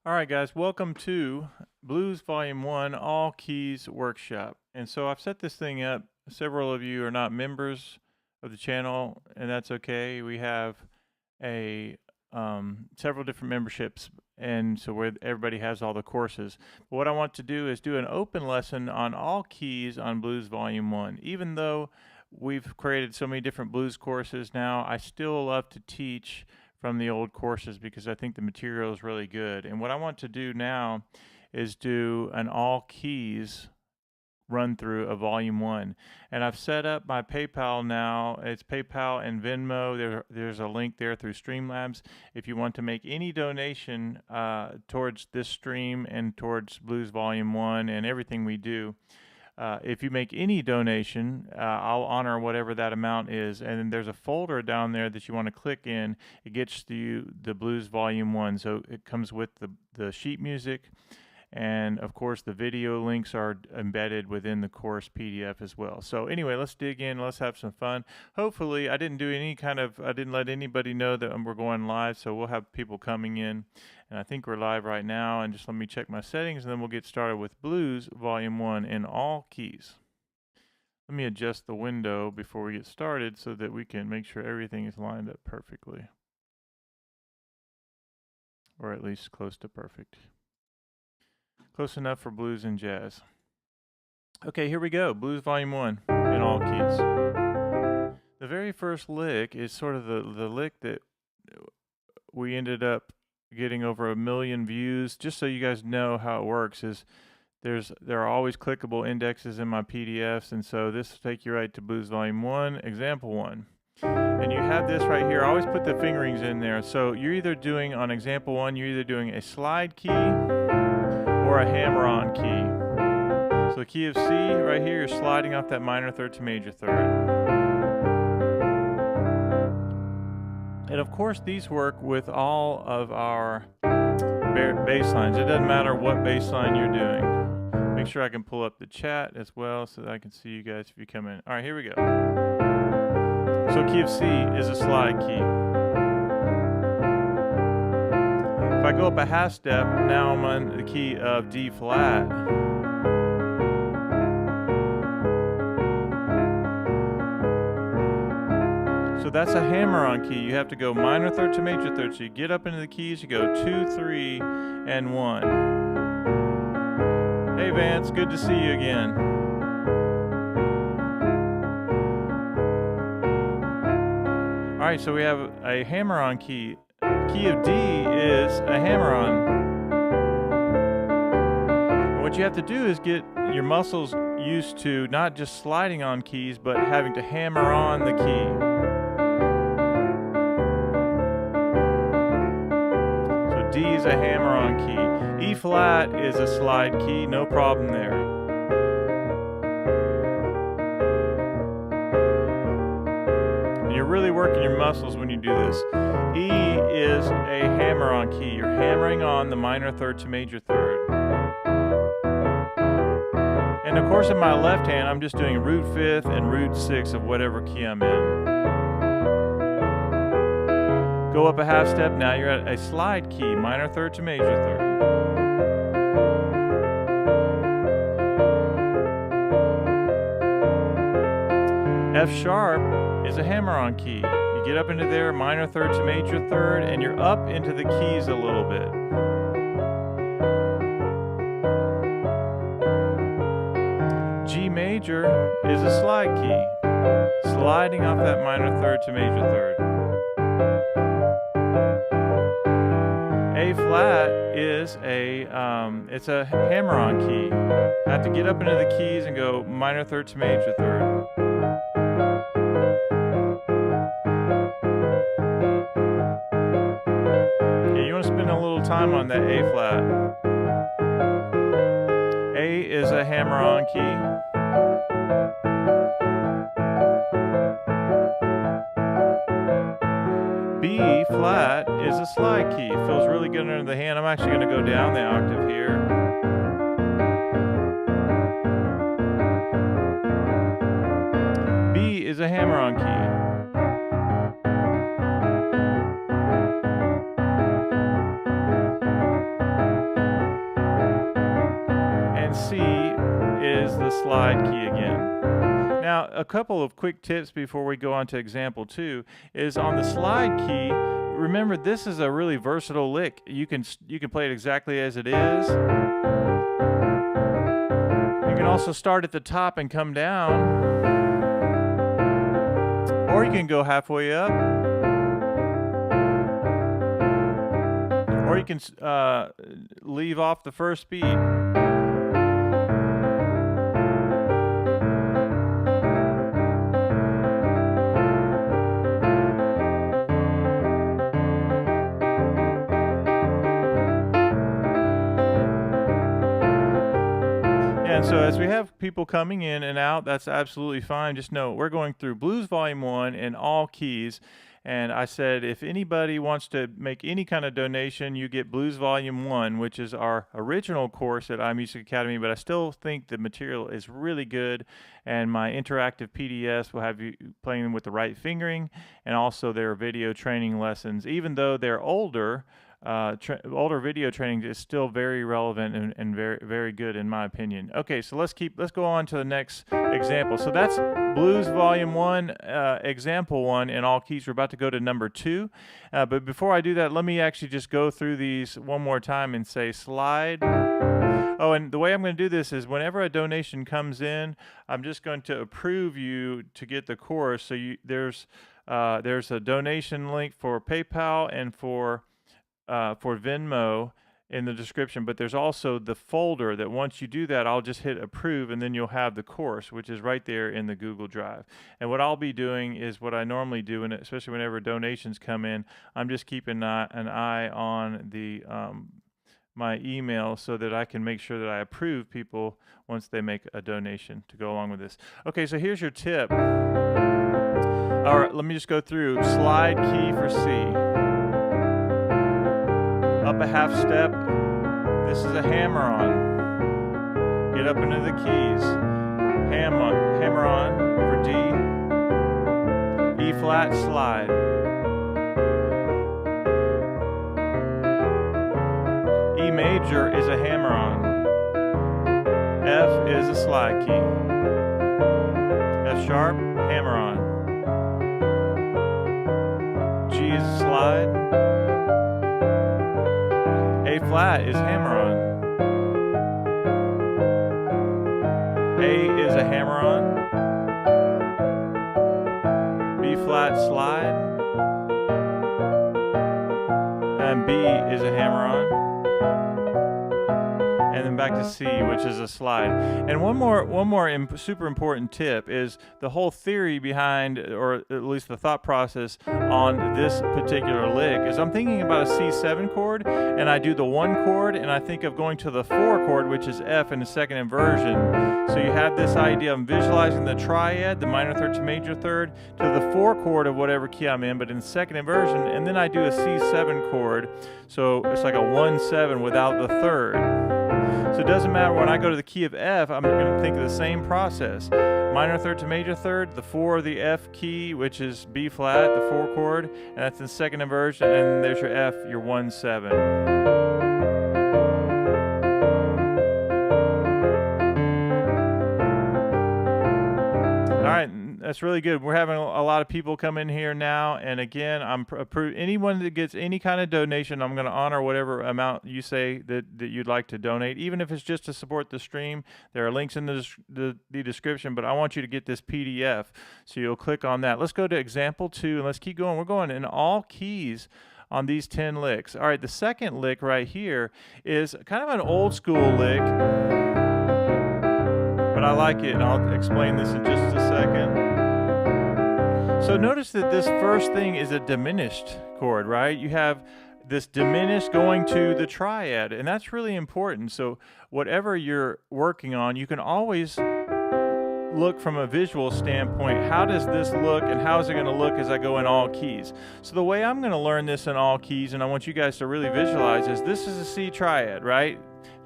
All right, guys, welcome to Blues Volume 1 All Keys Workshop. And so I've set this thing up. Several of you are not members of the channel, and that's okay. We have several different memberships, and so where everybody has all the courses. But what I want to do is do an open lesson on all keys on Blues Volume 1. Even though we've created so many different blues courses now, I still love to teach from the old courses because I think the material is really good. And what I want to do now is do an all keys run through of Volume 1. And I've set up my PayPal now. It's PayPal and Venmo. There's a link there through Streamlabs. If you want to make any donation towards this stream and towards Blues Volume 1 and everything we do, if you make any donation, I'll honor whatever that amount is. And then there's a folder down there that you want to click in. It gets you the Blues Volume 1. So it comes with the sheet music. And of course, the video links are embedded within the course PDF as well. So anyway, let's dig in. Let's have some fun. Hopefully, I didn't let anybody know that we're going live. So we'll have people coming in. And I think we're live right now. And just let me check my settings, and then we'll get started with Blues Volume 1 in all keys. Let me adjust the window before we get started so that we can make sure everything is lined up perfectly. Or at least close to perfect. Close enough for blues and jazz. Okay, here we go. Blues Volume 1 in all keys. The very first lick is sort of the lick that we ended up getting over 1 million views. Just so you guys know how it works is there are always clickable indexes in my PDFs, and so this will take you right to Blues Volume 1, Example 1. And you have this right here. I always put the fingerings in there. So you're either doing, on Example 1, you're either doing a slide key or a hammer-on key. So the key of C right here, you're sliding off that minor third to major third. And of course these work with all of our bass lines. It doesn't matter what bass line you're doing. Make sure I can pull up the chat as well so that I can see you guys if you come in. All right, here we go. So key of C is a slide key. If I go up a half step, now I'm on the key of D flat. So that's a hammer-on key. You have to go minor third to major third. So you get up into the keys, you go 2, 3, and 1. Hey Vance, good to see you again. All right, so we have a hammer-on key. Key of D is a hammer-on. And what you have to do is get your muscles used to not just sliding on keys, but having to hammer on the key. So D is a hammer-on key. E flat is a slide key, no problem there. You're really working your muscles when you do this. E is a hammer-on key. You're hammering on the minor third to major third. And of course in my left hand, I'm just doing root fifth and root sixth of whatever key I'm in. Go up a half step, now you're at a slide key, minor third to major third. F sharp is a hammer-on key. You get up into there, minor third to major third, and you're up into the keys a little bit. G major is a slide key, sliding off that minor third to major third. A flat is it's a hammer-on key. I have to get up into the keys and go minor third to major third. Spend a little time on that A flat. A is a hammer-on key. B flat is a slide key. Feels really good under the hand. I'm actually going to go down the octave here. B is a hammer-on key. slide key again. Now, a couple of quick tips before we go on to example 2 is on the slide key. Remember, this is a really versatile lick. You can play it exactly as it is. You can also start at the top and come down, or you can go halfway up, or you can leave off the first beat. And so as we have people coming in and out, that's absolutely fine. Just know we're going through Blues Volume 1 in all keys. And I said if anybody wants to make any kind of donation, you get Blues Volume 1, which is our original course at iMusicAcademy, but I still think the material is really good. And my interactive PDFs will have you playing with the right fingering, and also their video training lessons. Even though they're older, older video training is still very relevant and very, very good in my opinion. Okay, so let's go on to the next example. So that's Blues Volume 1, example 1 in all keys. We're about to go to number 2. But before I do that, let me actually just go through these one more time and say slide. Oh, and the way I'm going to do this is whenever a donation comes in, I'm just going to approve you to get the course. So there's a donation link for PayPal and for Venmo in the description, but there's also the folder that once you do that, I'll just hit approve, and then you'll have the course, which is right there in the Google Drive. And what I'll be doing is what I normally do, and especially whenever donations come in, I'm just keeping an eye on the my email so that I can make sure that I approve people once they make a donation to go along with this. Okay, so here's your tip. All right, let me just go through. Slide key for C. Up a half step, this is a hammer on. Get up into the keys. Hammer on for D. E flat, slide. E major is a hammer on. F is a slide key. F sharp, hammer on. G is a slide. A flat is hammer on. A is a hammer on. B flat, slide. And B is a hammer on. And then back to C, which is a slide. And one more super important tip is the whole theory behind, or at least the thought process on this particular lick, is I'm thinking about a C7 chord, and I do the 1 chord, and I think of going to the 4 chord, which is F in the second inversion. So you have this idea of visualizing the triad, the minor third to major third, to the 4 chord of whatever key I'm in, but in second inversion, and then I do a C7 chord. So it's like a 1-7 without the third. So it doesn't matter when I go to the key of F, I'm going to think of the same process. Minor third to major third, the 4 of the F key, which is B flat, the 4 chord, and that's the second inversion, and there's your F, your 1-7. All right, that's really good. We're having a lot of people come in here now, and again, I'm anyone that gets any kind of donation, I'm going to honor whatever amount you say that you'd like to donate, even if it's just to support the stream. There are links in the description, but I want you to get this PDF, so you'll click on that. Let's go to example 2, and let's keep going. We're going in all keys on these 10 licks. All right, the second lick right here is kind of an old school lick, but I like it, and I'll explain this in just a second. So notice that this first thing is a diminished chord, right? You have this diminished going to the triad, and that's really important. So whatever you're working on, you can always look from a visual standpoint. How does this look, and how is it going to look as I go in all keys? So the way I'm going to learn this in all keys, and I want you guys to really visualize, is this is a C triad, right?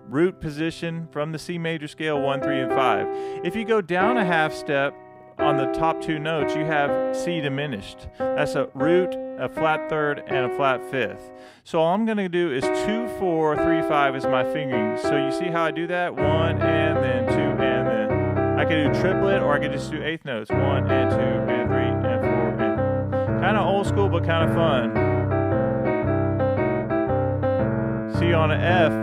Root position from the C major scale, 1, 3, and 5. If you go down a half step on the top 2 notes, you have C diminished. That's a root, a flat third, and a flat fifth. So all I'm going to do is 2, 4, 3, 5 is my fingering. So you see how I do that? 1, and then 2, and then. I I could do triplet, or I could just do eighth notes. 1 and 2 and 3 and 4 and kind of old school, but kind of fun. C on an F.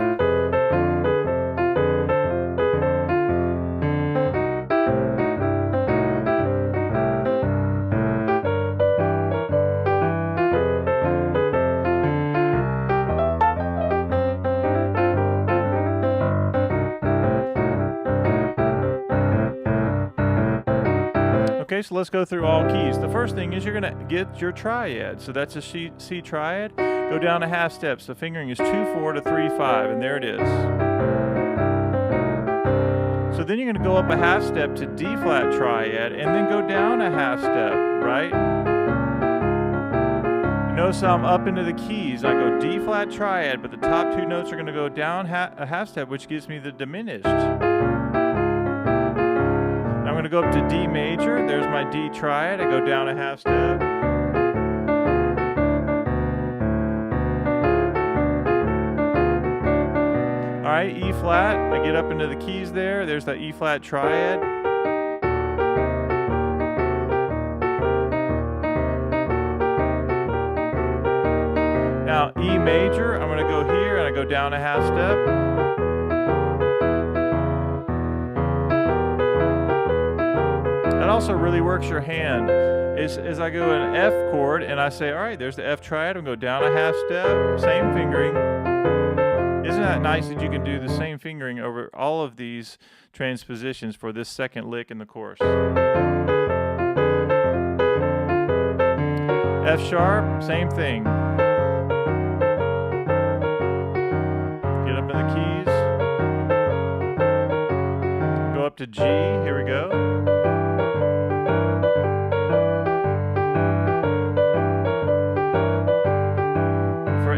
Okay, so let's go through all keys. The first thing is you're going to get your triad. So that's a C triad. Go down a half step. So fingering is 2-4 to 3-5, and there it is. So then you're going to go up a half step to D flat triad, and then go down a half step, right? You notice how I'm up into the keys. I go D flat triad, but the top two notes are going to go down a half step, which gives me the diminished. I'm going to go up to D major. There's my D triad. I go down a half step. All right, E flat. I get up into the keys there. There's that E flat triad. Now E major, I'm going to go here and I go down a half step. That also really works your hand. As I go an F chord and I say, all right, there's the F triad, I'm going to go down a half step, same fingering. Isn't that nice that you can do the same fingering over all of these transpositions for this second lick in the course? F sharp, same thing. Get up in the keys. Go up to G, here we go.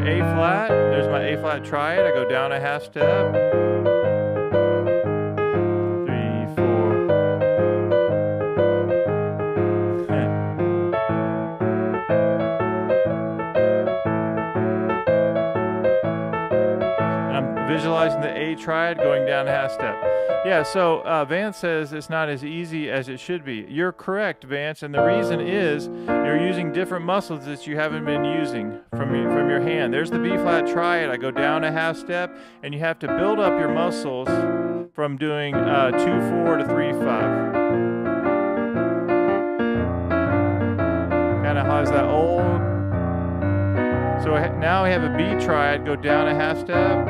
A flat, there's my A flat triad, I go down a half step, 3, 4, and I'm visualizing the A triad going down a half step. Yeah, so Vance says it's not as easy as it should be. You're correct, Vance, and the reason is you're using different muscles that you haven't been using from your hand. There's the B flat triad. I go down a half step, and you have to build up your muscles from doing 2-4 to 3-5. Kind of has that old. So now we have a B triad. Go down a half step.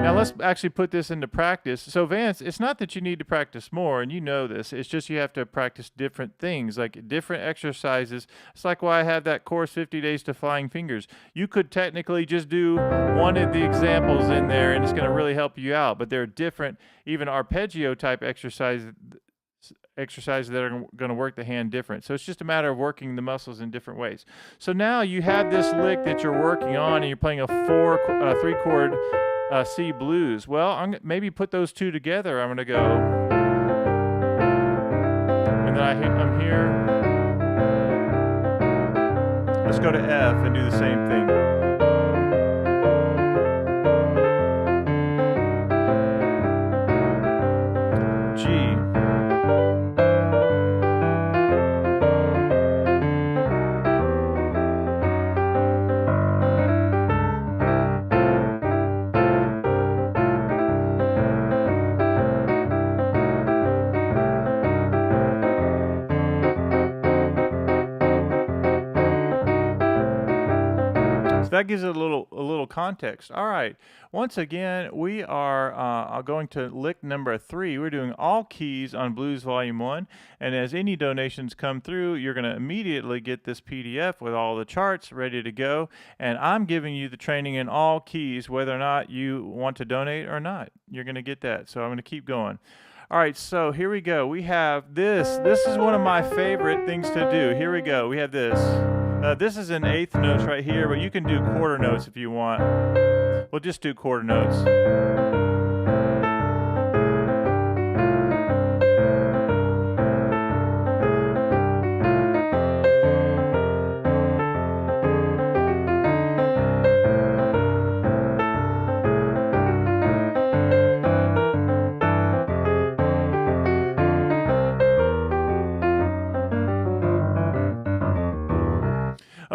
Now let's actually put this into practice. So Vance, it's not that you need to practice more, and you know this. It's just you have to practice different things, like different exercises. It's like why I have that course, 50 Days to Flying Fingers. You could technically just do one of the examples in there, and it's going to really help you out. But there are different, even arpeggio type exercises that are going to work the hand different. So it's just a matter of working the muscles in different ways. So now you have this lick that you're working on, and you're playing a 3-chord C blues. Well, maybe put those two together. I'm going to go, and then I'm here. Let's go to F and do the same thing. G. That gives it a little context. All right. Once again, we are going to lick number 3. We're doing all keys on Blues Volume 1. And as any donations come through, you're going to immediately get this PDF with all the charts ready to go. And I'm giving you the training in all keys, whether or not you want to donate or not. You're going to get that. So I'm going to keep going. All right, so here we go. We have this. This is one of my favorite things to do. Here we go. We have this. This is an eighth notes right here, but you can do quarter notes if you want. We'll just do quarter notes.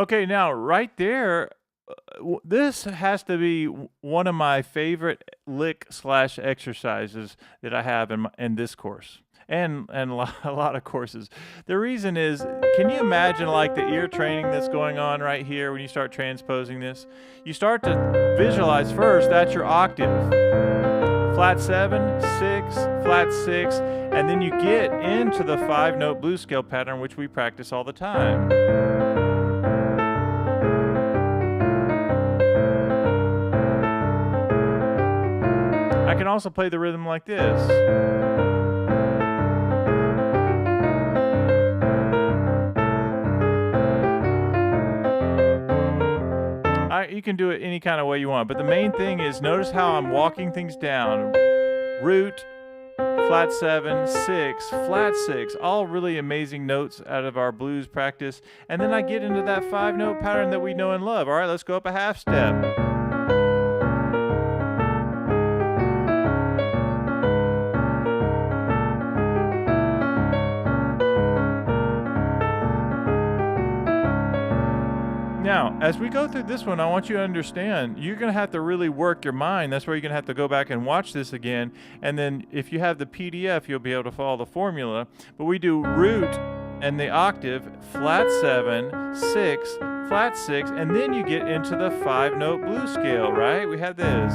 Okay, now right there, this has to be one of my favorite lick slash exercises that I have in this course. And a lot of courses. The reason is, can you imagine like the ear training that's going on right here when you start transposing this? You start to visualize first, that's your octave. Flat 7, 6, flat 6, and then you get into the 5-note blues scale pattern, which we practice all the time. I can also play the rhythm like this. You can do it any kind of way you want, but the main thing is notice how I'm walking things down. Root, flat 7, 6, flat 6, all really amazing notes out of our blues practice. And then I get into that 5-note pattern that we know and love. All right, let's go up a half step. Now, as we go through this one, I want you to understand, you're going to have to really work your mind. That's where you're going to have to go back and watch this again. And then if you have the PDF, you'll be able to follow the formula. But we do root and the octave, flat 7, 6, flat 6, and then you get into the 5-note blues scale, right? We had this.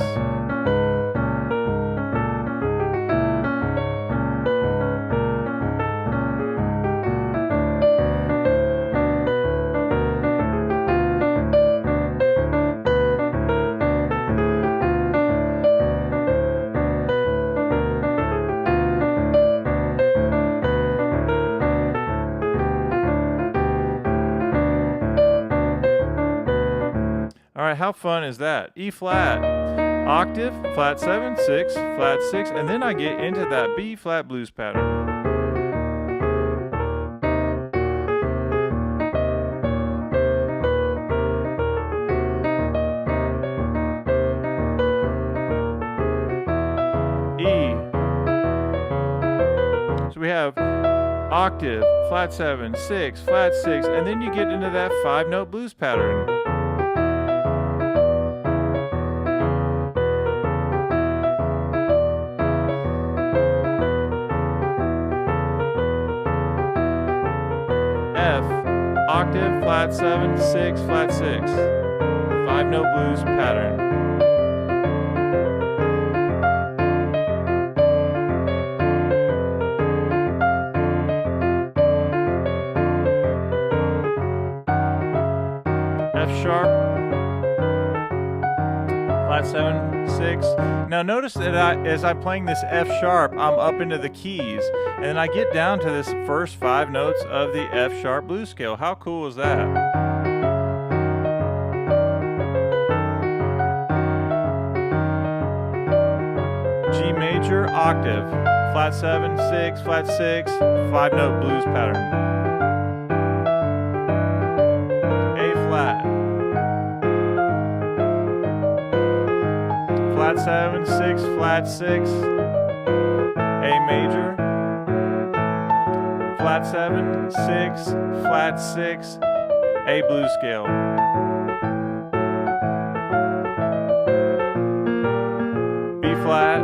All right, how fun is that? E flat, octave, flat 7, 6, flat 6, and then I get into that B flat blues pattern. E. So we have octave, flat 7, 6, flat 6, and then you get into that 5-note blues pattern. F, octave, flat 7, 6, flat 6, 5-note blues pattern. F sharp, flat 7, 6. Now notice that as I'm playing this F sharp, I'm up into the keys, and then I get down to this first 5 notes of the F sharp blues scale. How cool is that? G major, octave, flat 7, 6, flat 6, 5-note blues pattern. Flat 7, 6, flat 6, A major, flat 7, 6, flat 6, A blues scale. B flat,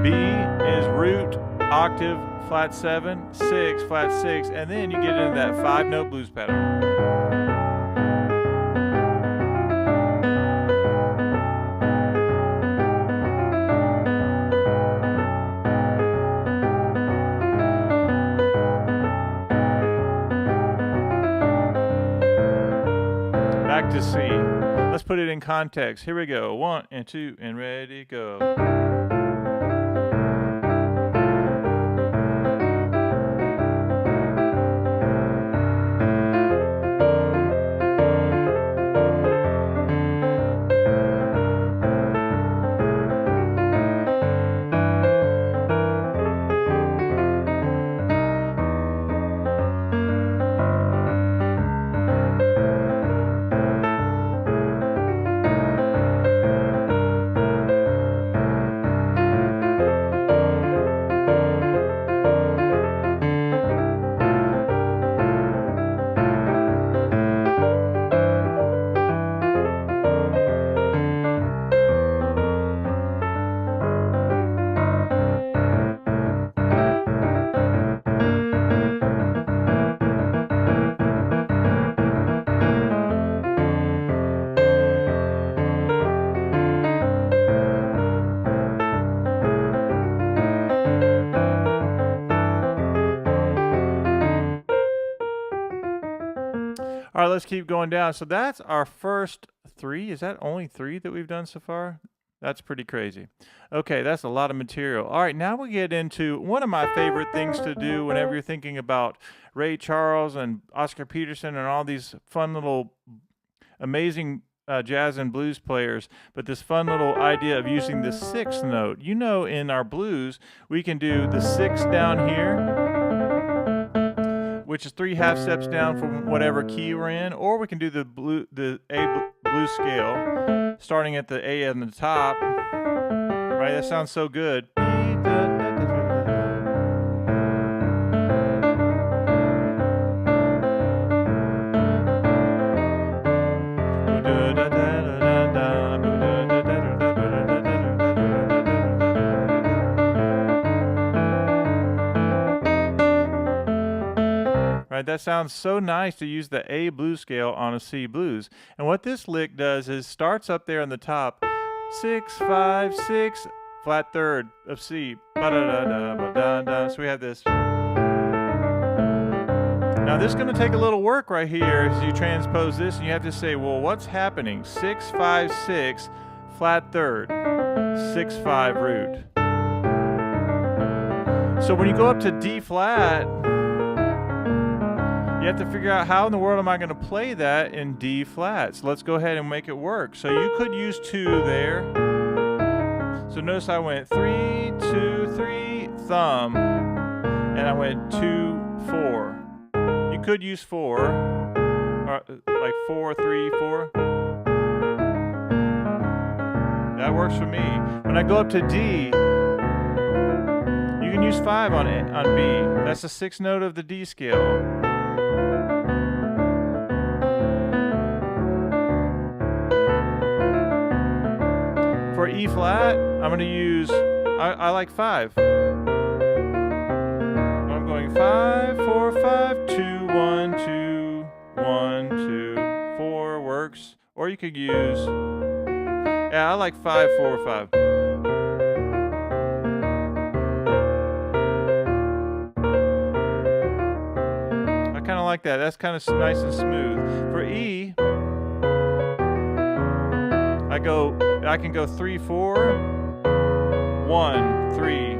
B is root, octave, flat 7, 6, flat 6, and then you get into that 5-note blues pattern. Back to C. Let's put it in context. Here we go. 1 and 2 and ready, go. All right, let's keep going down. So that's our first 3. Is that only 3 that we've done so far? That's pretty crazy. Okay, that's a lot of material. All right, now we get into one of my favorite things to do whenever you're thinking about Ray Charles and Oscar Peterson and all these fun little amazing jazz and blues players, but this fun little idea of using the 6th note. You know, in our blues, we can do the 6th down here, which is 3 half steps down from whatever key we're in, or we can do the A blues scale, starting at the A on the top. Right, that sounds so good. Right, that sounds so nice to use the A blues scale on a C blues. And what this lick does is starts up there on the top, 6, 5, 6, flat third of C. Ba-da-da-da-ba-da-da. So we have this. Now this is going to take a little work right here as you transpose this, and you have to say, well, what's happening? 6, 5, 6, flat third, 6, 5 root. So when you go up to D flat, you have to figure out how in the world am I going to play that in D flat. So let's go ahead and make it work. So you could use 2 there. So notice I went 3, 2, 3, thumb, and I went 2, 4. You could use 4, or like 4, 3, 4. That works for me. When I go up to D, you can use 5 on B. That's the 6th note of the D scale. For E flat, I'm going to use, I like 5. I'm going 5, 4, 5, 2, 1, 2, 1, 2, 4 works. Or you could use, yeah, I like 5, 4, 5. I kind of like that. That's kind of nice and smooth. For E, I can go 3, 4, 1, 3.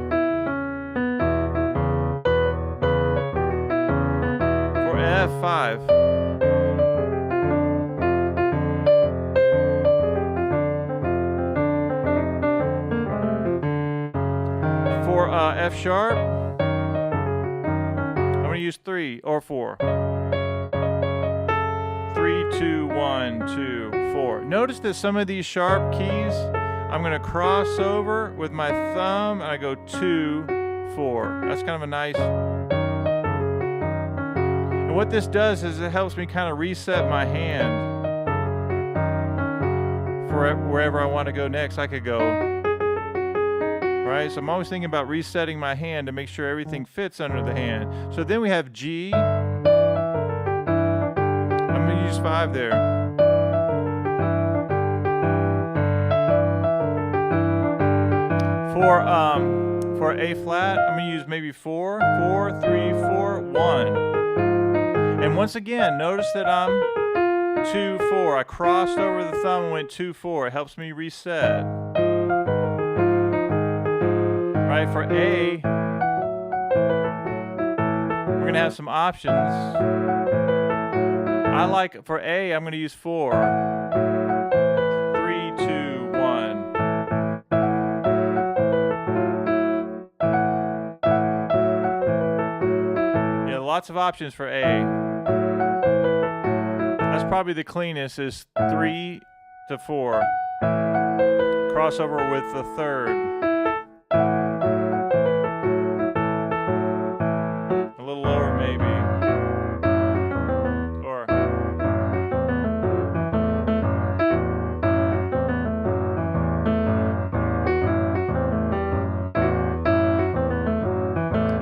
For F, 5. For F sharp, I'm going to use 3 or 4. 3, 2, 1, 2, 4. Notice that some of these sharp keys, I'm going to cross over with my thumb, and I go 2, 4. That's kind of a nice. And what this does is it helps me kind of reset my hand for wherever I want to go next. I could go, right? So I'm always thinking about resetting my hand to make sure everything fits under the hand. So then we have G. I'm going to use 5 there. For A flat, I'm going to use maybe 4, 4, 3, 4, 1. And once again, notice that I'm 2, 4. I crossed over the thumb and went 2, 4. It helps me reset. Right, for A, we're going to have some options. I like, for A, I'm going to use 4. 3, 2, 1. Yeah, lots of options for A. That's probably the cleanest, is 3 to 4. Crossover with the third. A little lower maybe. Or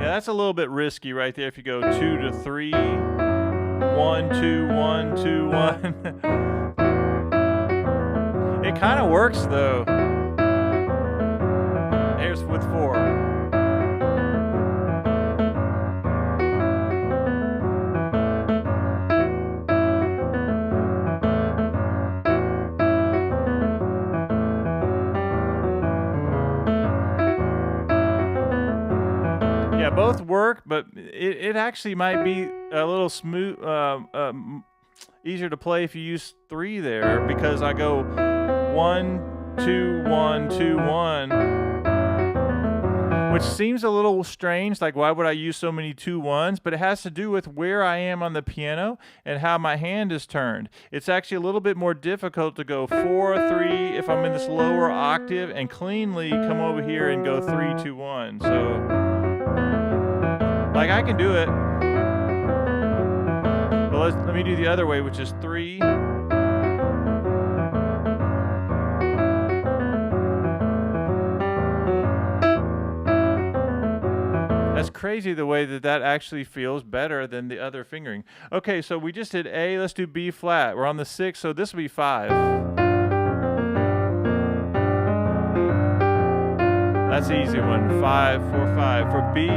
yeah, that's a little bit risky right there if you go 2 to 3. 1, 2, 1, 2, 1. It kind of works though. Here's with 4. both work, but it actually might be a little smooth, easier to play if you use 3 there, because I go 1, 2, 1, 2, 1. Which seems a little strange, like why would I use so many 2 1s? But it has to do with where I am on the piano and how my hand is turned. It's actually a little bit more difficult to go 4, 3 if I'm in this lower octave and cleanly come over here and go 3, 2, 1. So, like I can do it. But let me do the other way, which is 3. That's crazy the way that actually feels better than the other fingering. Okay, so we just did A, let's do B flat. We're on the 6, so this will be 5. That's an easy one. 5, 4, 5. For B,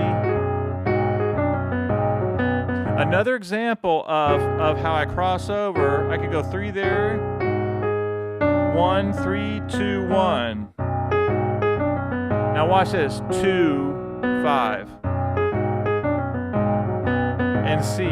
another example of how I cross over, I could go 3 there, 1, 3, 2, 1. Now watch this, 2, 5. And C.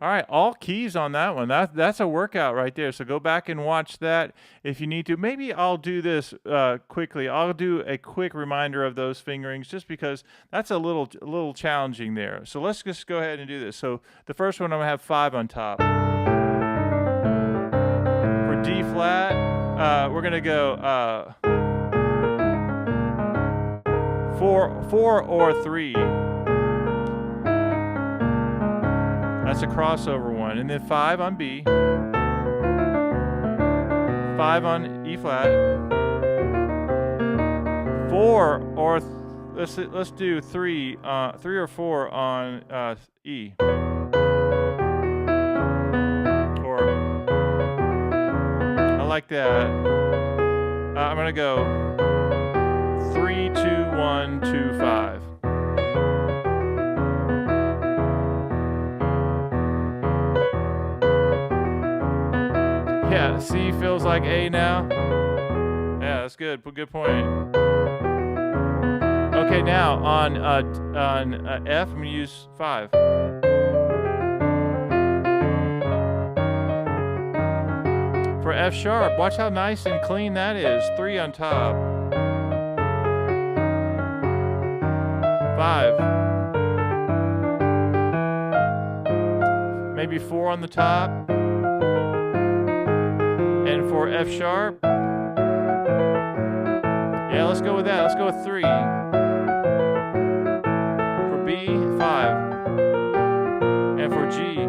All right, all keys on that one. That's a workout right there. So go back and watch that if you need to. Maybe I'll do this quickly. I'll do a quick reminder of those fingerings just because that's a little challenging there. So let's just go ahead and do this. So the first one I'm gonna have 5 on top. For D flat, we're gonna go 4 or 3. That's a crossover one. And then 5 on B. 5 on E flat. 4 or let's do 3 or 4 on E. Or I like that. I'm gonna go 3, 2, 1, 2, 5. Yeah, C feels like A now. Yeah, that's good. Good point. Okay, now on F, I'm gonna use 5. For F sharp, watch how nice and clean that is. 3 on top. 5. Maybe 4 on the top. And for F sharp, yeah, let's go with that. Let's go with 3. For B, 5. And for G,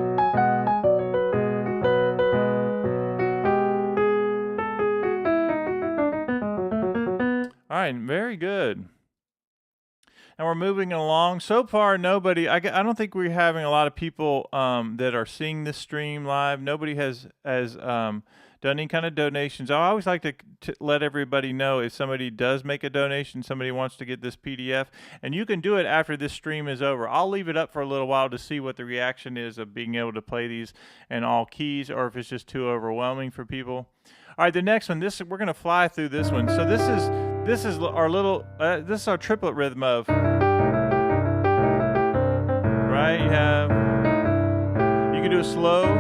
all right, very good. And we're moving along. So far, nobody, I don't think we're having a lot of people that are seeing this stream live. Nobody has done any kind of donations. I always like to let everybody know if somebody does make a donation, somebody wants to get this PDF, and you can do it after this stream is over. I'll leave it up for a little while to see what the reaction is of being able to play these in all keys, or if it's just too overwhelming for people. All right, the next one, we're gonna fly through this one. So this is our little, this is our triplet rhythm of, right? You can do it slow.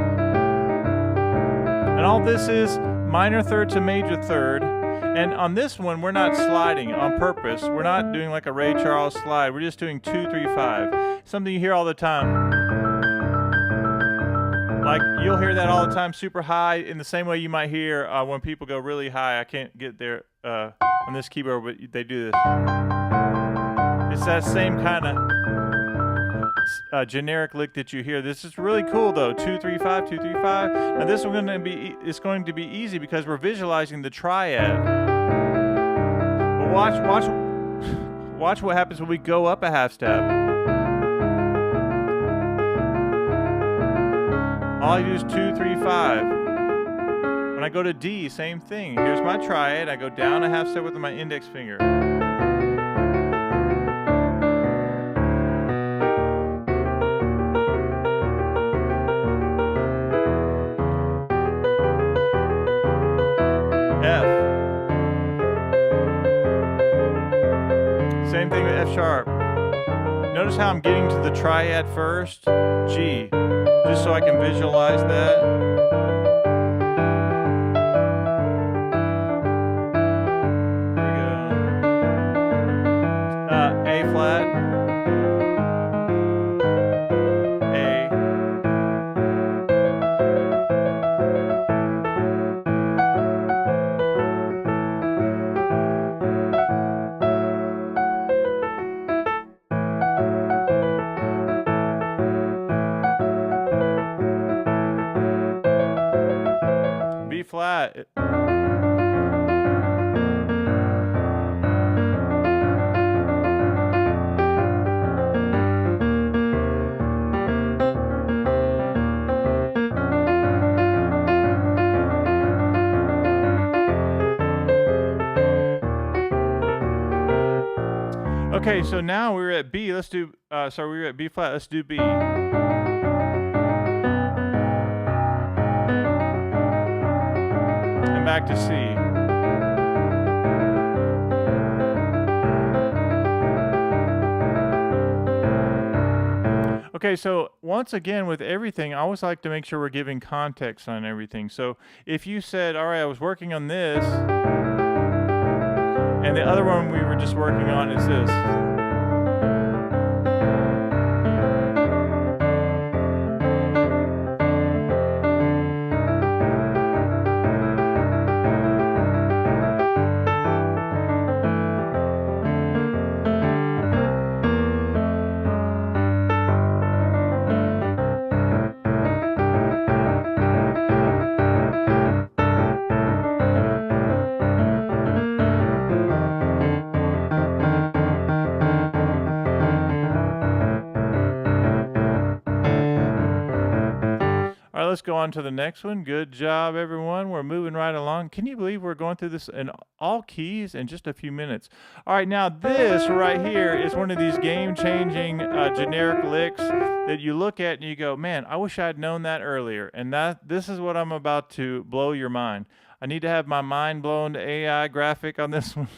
And all this is minor third to major third. And on this one, we're not sliding on purpose. We're not doing like a Ray Charles slide. We're just doing 2, 3, 5. Something you hear all the time. Like you'll hear that all the time, super high, in the same way you might hear when people go really high. I can't get there on this keyboard, but they do this. It's that same kind of generic lick that you hear. This is really cool though. 2, 3, 5, 2, 3, 5. Now this one it's going to be easy because we're visualizing the triad. But watch what happens when we go up a half step. All I do is 2, 3, 5. When I go to D, same thing. Here's my triad. I go down a half step with my index finger. F. Same thing with F sharp. Notice how I'm getting to the triad first. G, just so I can visualize that. A flat, A, B flat. Okay, so now we're at B. Let's do, sorry, we were at B flat. Let's do B. And back to C. Okay, so once again, with everything, I always like to make sure we're giving context on everything. So if you said, all right, I was working on this, and the other one we were just working on is this. All right, let's go on to the next one. Good job, everyone. We're moving right along. Can you believe we're going through this in all keys in just a few minutes? All right, now this right here is one of these game-changing generic licks that you look at and you go, man, I wish I'd known that earlier. And this is what I'm about to blow your mind. I need to have my mind blown AI graphic on this one.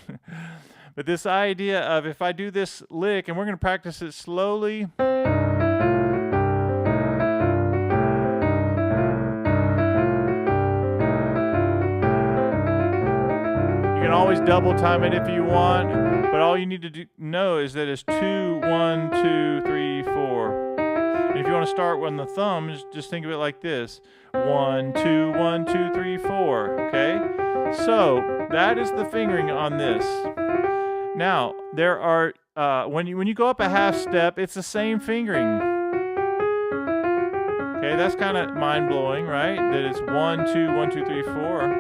But this idea of if I do this lick, and we're going to practice it slowly. You can always double time it if you want, but all you need to know is that it's 2, 1, 2, 3, 4. And if you want to start on the thumbs, just think of it like this: 1, 2, 1, 2, 3, 4. Okay, so that is the fingering on this. Now there are when you go up a half step, it's the same fingering. Okay, that's kind of mind blowing, right? That it's 1, 2, 1, 2, 3, 4.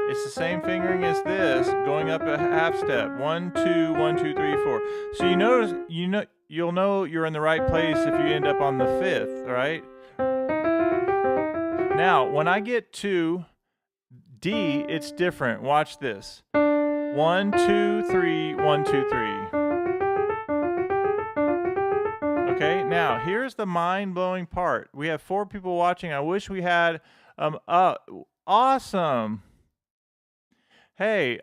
It's the same fingering as this, going up a half step. 1, 2, 1, 2, 3, 4. So you'll know you're in the right place if you end up on the 5th, right? Now, when I get to D, it's different. Watch this. 1, 2, 3, 1, 2, 3. Okay, now here's the mind-blowing part. We have 4 people watching. I wish we had awesome. Hey,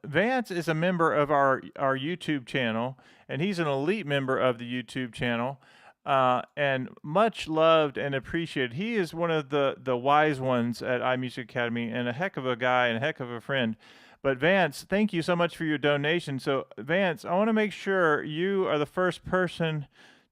Vance is a member of our YouTube channel, and he's an elite member of the YouTube channel, and much loved and appreciated. He is one of the wise ones at iMusicAcademy, and a heck of a guy and a heck of a friend. But Vance, thank you so much for your donation. So Vance, I want to make sure you are the first person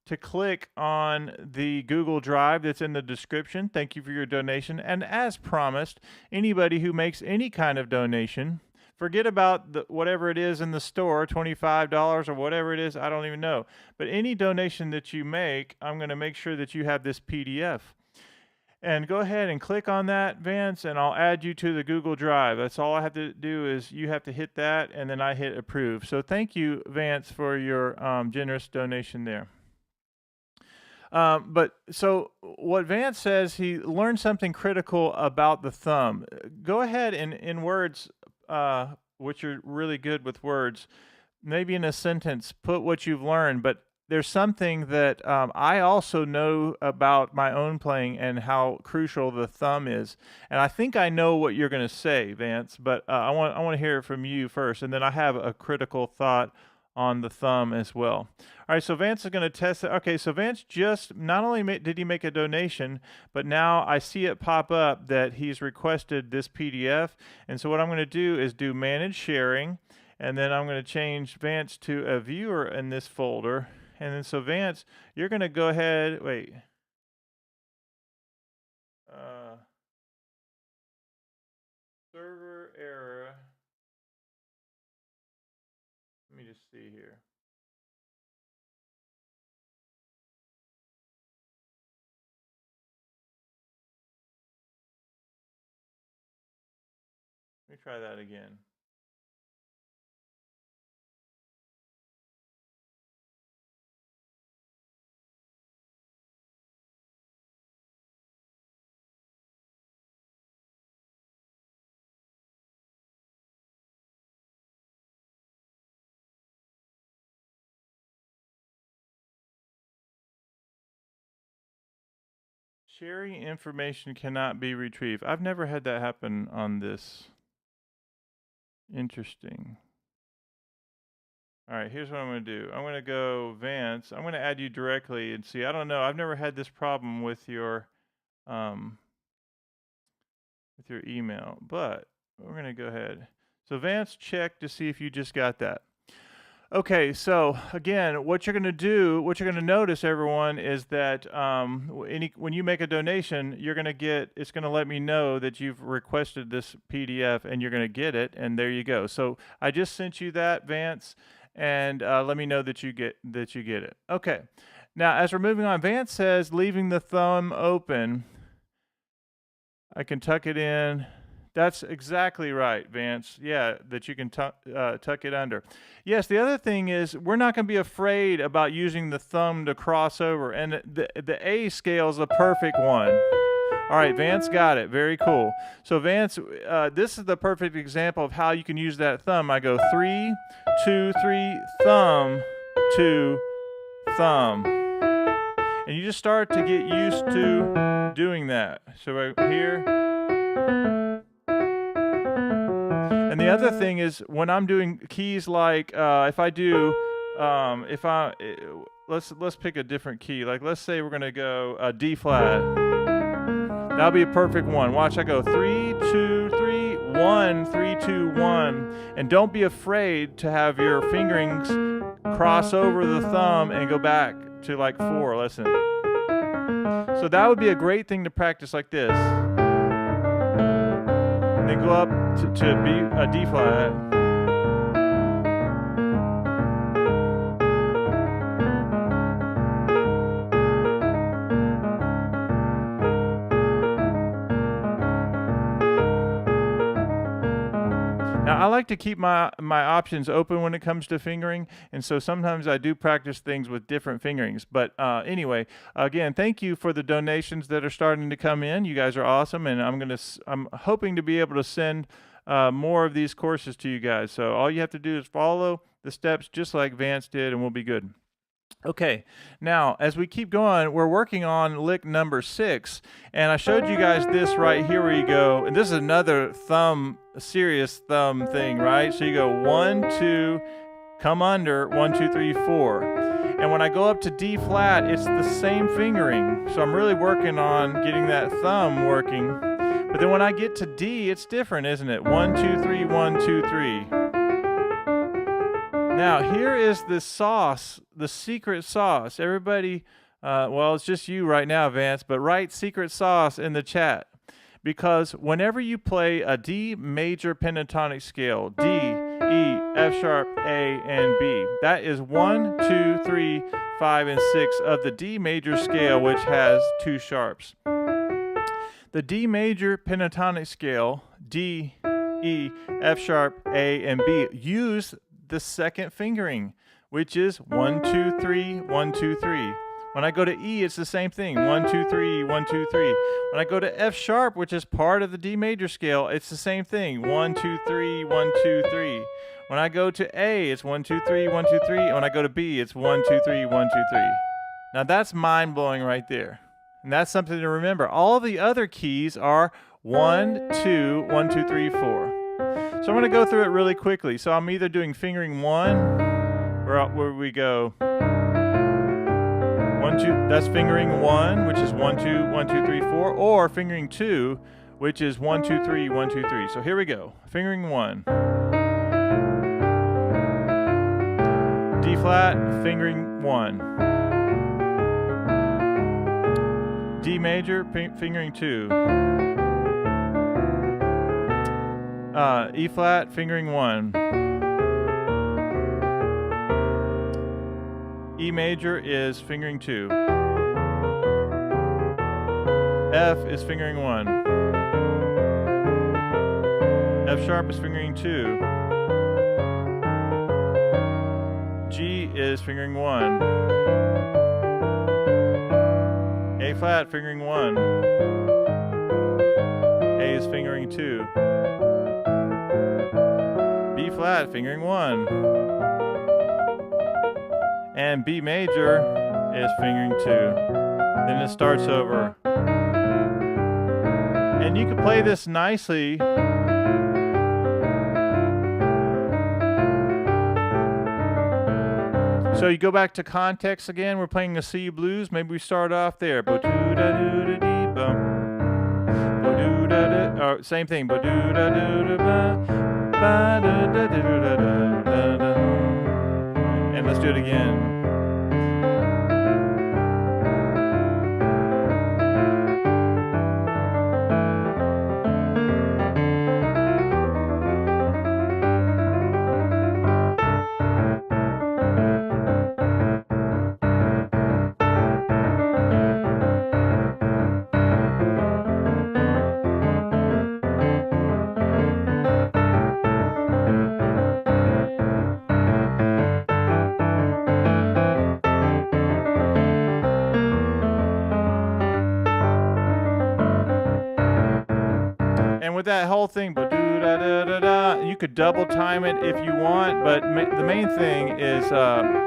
to click on the Google Drive that's in the description. Thank you for your donation. And as promised, anybody who makes any kind of donation, forget about whatever it is in the store, $25 or whatever it is, I don't even know. But any donation that you make, I'm going to make sure that you have this PDF. And go ahead and click on that, Vance, and I'll add you to the Google Drive. That's all I have to do is you have to hit that, and then I hit approve. So thank you, Vance, for your generous donation there. But so what Vance says, he learned something critical about the thumb. Go ahead and in words, which are really good with words, maybe in a sentence, put what you've learned. But there's something that I also know about my own playing and how crucial the thumb is. And I think I know what you're going to say, Vance, but I want to hear it from you first, and then I have a critical thought on the thumb as well. All right, so Vance is going to test it. Okay, so Vance just not only did he make a donation, but now I see it pop up that he's requested this PDF. And so what I'm going to do is do manage sharing, and then I'm going to change Vance to a viewer in this folder. And then so Vance, you're going to go ahead, wait. Server error. Let me just see here. Let me try that again. Sharing information cannot be retrieved. I've never had that happen on this. Interesting. All right, here's what I'm going to do. I'm going to go Vance. I'm going to add you directly and see. I don't know. I've never had this problem with your email, but we're going to go ahead. So Vance, check to see if you just got that. Okay, so again, what you're going to do, what you're going to notice, everyone, is that when you make a donation, you're going to get, it's going to let me know that you've requested this PDF, and you're going to get it, and there you go. So I just sent you that, Vance, and let me know that you get it. Okay, now as we're moving on, Vance says leaving the thumb open. I can tuck it in. That's exactly right, Vance. Yeah, that you can tuck it under. Yes, the other thing is we're not going to be afraid about using the thumb to cross over. And the A scale is a perfect one. All right, Vance got it. Very cool. So Vance, this is the perfect example of how you can use that thumb. I go 3, 2, 3, thumb, 2, thumb. And you just start to get used to doing that. So right here. And the other thing is when I'm doing keys like if I do let's pick a different key. Like let's say we're gonna go D flat. That'll be a perfect one. Watch, I go 3, 2, 3, 1, 3, 2, 1, and don't be afraid to have your fingerings cross over the thumb and go back to like 4. Listen. So that would be a great thing to practice like this. And then go up to B, a D flat. Now, I like to keep my options open when it comes to fingering, and so sometimes I do practice things with different fingerings. But anyway, again, thank you for the donations that are starting to come in. You guys are awesome, and I'm hoping to be able to send more of these courses to you guys. So all you have to do is follow the steps just like Vance did, and we'll be good. Okay, now as we keep going, we're working on lick number 6, and I showed you guys this right here where you go, and this is another thumb, serious thumb thing, right? So you go 1, 2, come under, 1, 2, 3, 4. And when I go up to D flat, it's the same fingering. So I'm really working on getting that thumb working. But then when I get to D, it's different, isn't it? 1, 2, 3, 1, 2, 3. Now, here is the sauce, the secret sauce. Everybody, well, it's just you right now, Vance, but write secret sauce in the chat. Because whenever you play a D major pentatonic scale, D, E, F sharp, A, and B, that is 1, 2, 3, 5, and 6 of the D major scale, which has 2 sharps. The D major pentatonic scale, D, E, F sharp, A, and B, use the second fingering, which is 1, 2, 3, 1, 2, 3. When I go to E, it's the same thing. 1, 2, 3, 1, 2, 3. When I go to F sharp, which is part of the D major scale, it's the same thing. 1, 2, 3, 1, 2, 3. When I go to A, it's 1, 2, 3, 1, 2, 3. And when I go to B, it's 1, 2, 3, 1, 2, 3. Now that's mind-blowing right there. And that's something to remember. All the other keys are 1, 2, 1, 2, 3, 4. So I'm going to go through it really quickly. So I'm either doing fingering 1, where we go 1, 2, that's fingering 1, which is 1, 2, 1, 2, 3, 4, or fingering 2, which is 1, 2, 3, 1, 2, 3. So here we go. Fingering 1. D flat, fingering 1. D major, fingering 2. E flat, fingering 1. E major is fingering 2. F is fingering 1. F sharp is fingering 2. G is fingering 1. A flat, fingering 1. A is fingering 2. B flat, fingering 1. And B major is fingering 2. Then it starts over. And you can play this nicely. So you go back to context again. We're playing the C blues. Maybe we start off there. Same thing. And let's do it again. With that whole thing, you could double time it if you want, but the main thing is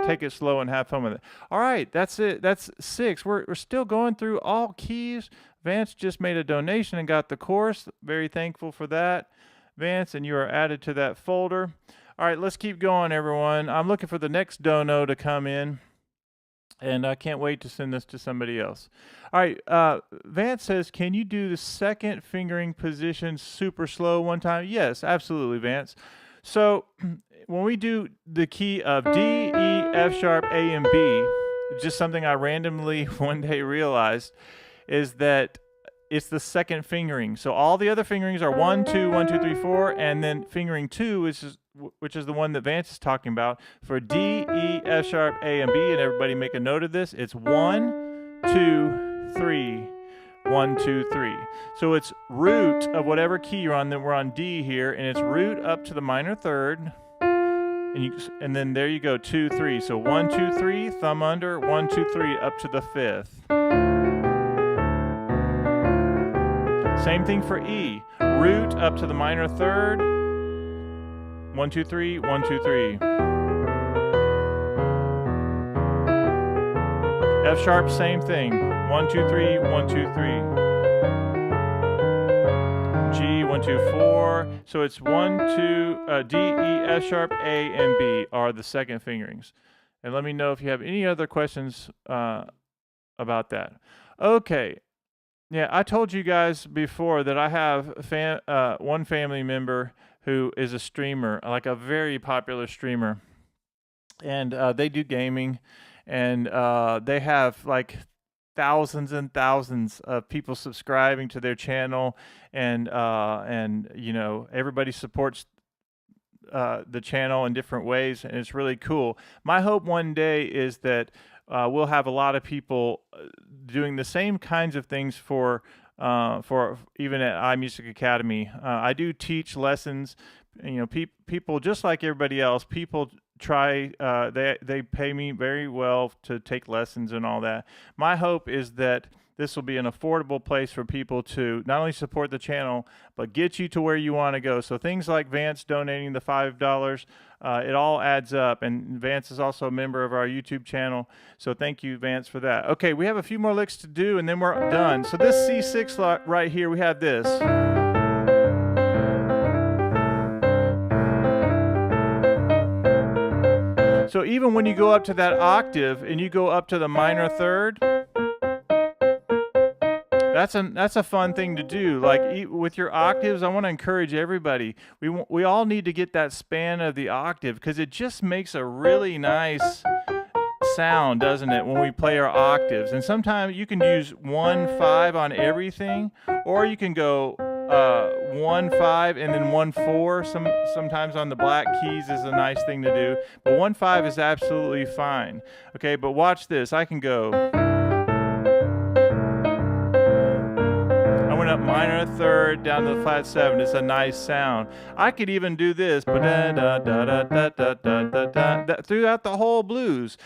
take it slow and have fun with it. All right, that's it. That's 6. We're still going through all keys. Vance just made a donation and got the course. Very thankful for that, Vance, and you are added to that folder. All right, let's keep going, everyone. I'm looking for the next dono to come in, and I can't wait to send this to somebody else. All right, Vance says, can you do the second fingering position super slow one time? Yes, absolutely, Vance. So when we do the key of D, E, F sharp, A, and B, just something I randomly one day realized is that it's the second fingering. So all the other fingerings are 1, 2, 1, 2, 3, 4, and then fingering 2 which is the one that Vance is talking about for D, E, F sharp, A, and B. And everybody make a note of this. It's 1, 2, 3, 1, 2, 3. So it's root of whatever key you're on. Then we're on D here, and it's root up to the minor third, and then there you go, 2, 3. So 1, 2, 3, thumb under, 1, 2, 3, up to the 5th. Same thing for E. Root up to the minor third. 1, 2, 3, 1, 2, 3. F sharp, same thing. 1, 2, 3, 1, 2, 3. G, 1, 2, 4. So it's 1, 2, D, E, F sharp, A, and B are the second fingerings. And let me know if you have any other questions about that. Okay. Yeah, I told you guys before that I have one family member who is a streamer, like a very popular streamer. And they do gaming. And they have like thousands and thousands of people subscribing to their channel, and you know, everybody supports the channel in different ways, and it's really cool. My hope one day is that we'll have a lot of people doing the same kinds of things for even at iMusicAcademy. I do teach lessons. You know, people just like everybody else. People try. They pay me very well to take lessons and all that. My hope is that this will be an affordable place for people to not only support the channel, but get you to where you want to go. So things like Vance donating the $5, it all adds up. And Vance is also a member of our YouTube channel. So thank you, Vance, for that. Okay, we have a few more licks to do, and then we're done. So this C6 right here, we have this. So even when you go up to that octave and you go up to the minor third, that's a fun thing to do. Like with your octaves, I want to encourage everybody. We all need to get that span of the octave because it just makes a really nice sound, doesn't it, when we play our octaves? And sometimes you can use 1-5 on everything, or you can go 1-5 and then 1-4. Sometimes on the black keys is a nice thing to do, but 1-5 is absolutely fine. Okay, but watch this. I can go. Up minor third down to the flat 7. It's a nice sound. I could even do this throughout the whole blues.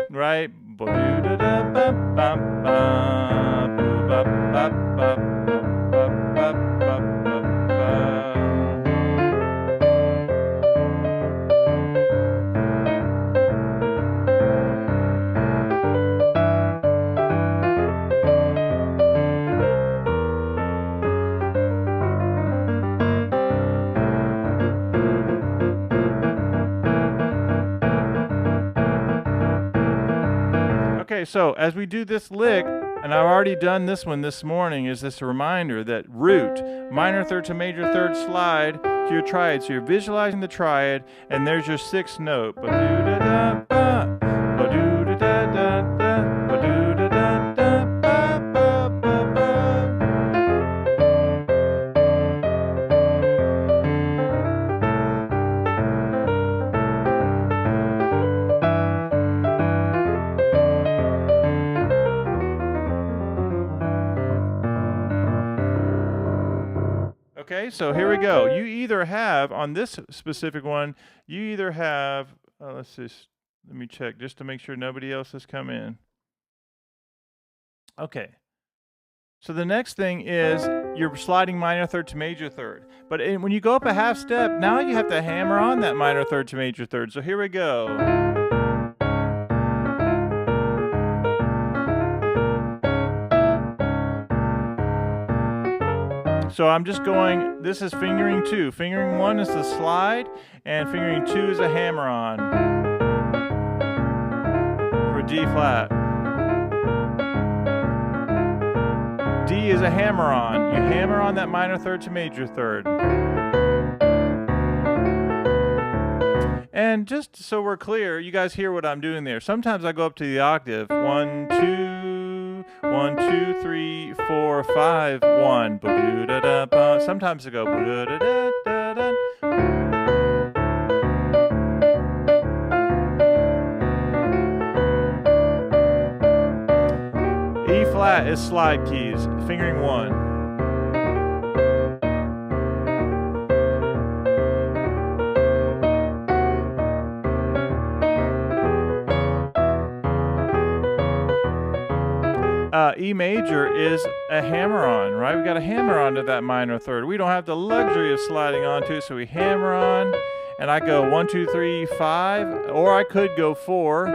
Right? Okay, so as we do this lick, and I've already done this one this morning, is this a reminder that root, minor third to major third slide to your triad. So you're visualizing the triad, and there's your 6th note. Okay, so here we go. You either have, on this specific one, you either have, let me check just to make sure nobody else has come in. Okay. So the next thing is you're sliding minor third to major third. But when you go up a half step, now you have to hammer on that minor third to major third. So here we go. So I'm just going, this is fingering 2. Fingering 1 is the slide, and fingering 2 is a hammer on for D flat. D is a hammer on. You hammer on that minor third to major third. And just so we're clear, you guys hear what I'm doing there. Sometimes I go up to the octave. 1, 2, 1, 2, 3, 4, 5, 1. Sometimes I go. E flat is slide keys, fingering 1. E major is a hammer on, right? We got a hammer on to that minor third. We don't have the luxury of sliding onto it, so we hammer on, and I go 1, 2, 3, 5, or I could go 4,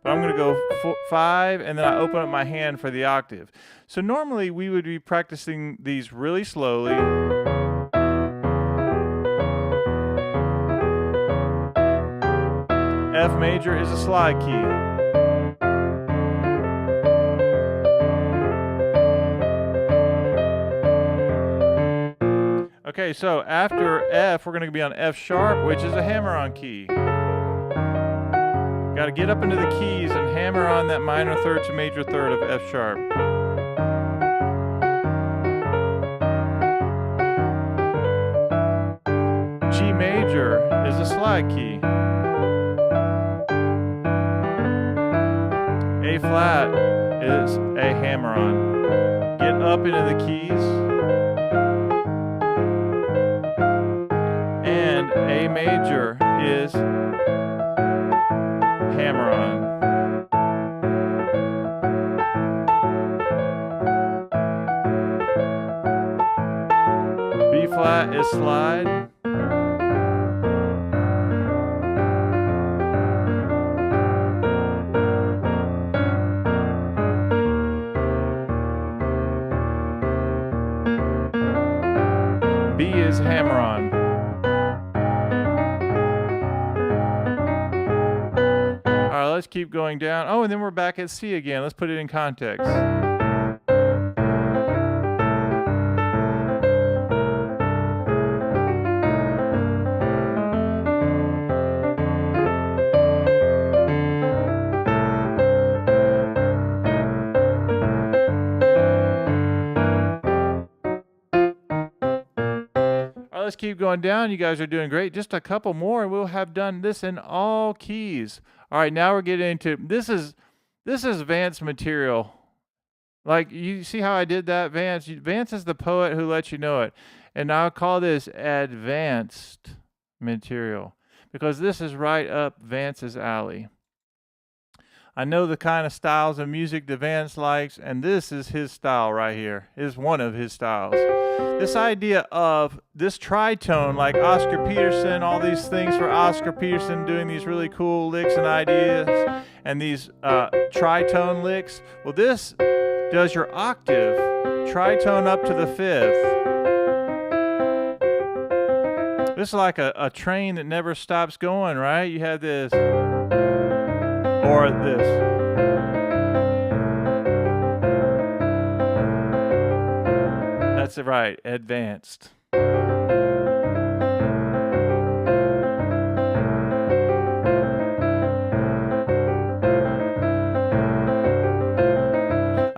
but I'm going to go 5, and then I open up my hand for the octave. So normally we would be practicing these really slowly. F major is a slide key. Okay, so after F, we're going to be on F sharp, which is a hammer-on key. Got to get up into the keys and hammer on that minor third to major third of F sharp. G major is a slide key. A flat is a hammer-on. Get up into the keys. And A major is hammer-on. B flat is slide. B is hammer-on. All right, let's keep going down. Oh, and then we're back at C again. Let's put it in context. Let's keep going down. You guys are doing great. Just a couple more and we'll have done this in all keys. All right, now we're getting into this is Vance material. Like, you see how I did that, Vance? Vance is the poet who lets you know it. And I'll call this advanced material because this is right up Vance's alley. I know the kind of styles of music that Vance likes, and this is his style right here. Is one of his styles. This idea of this tritone, like Oscar Peterson, all these things for Oscar Peterson, doing these really cool licks and ideas, and these tritone licks. Well, this does your octave, tritone up to the fifth. This is like a train that never stops going, right? You have this. Or this. That's right, advanced. I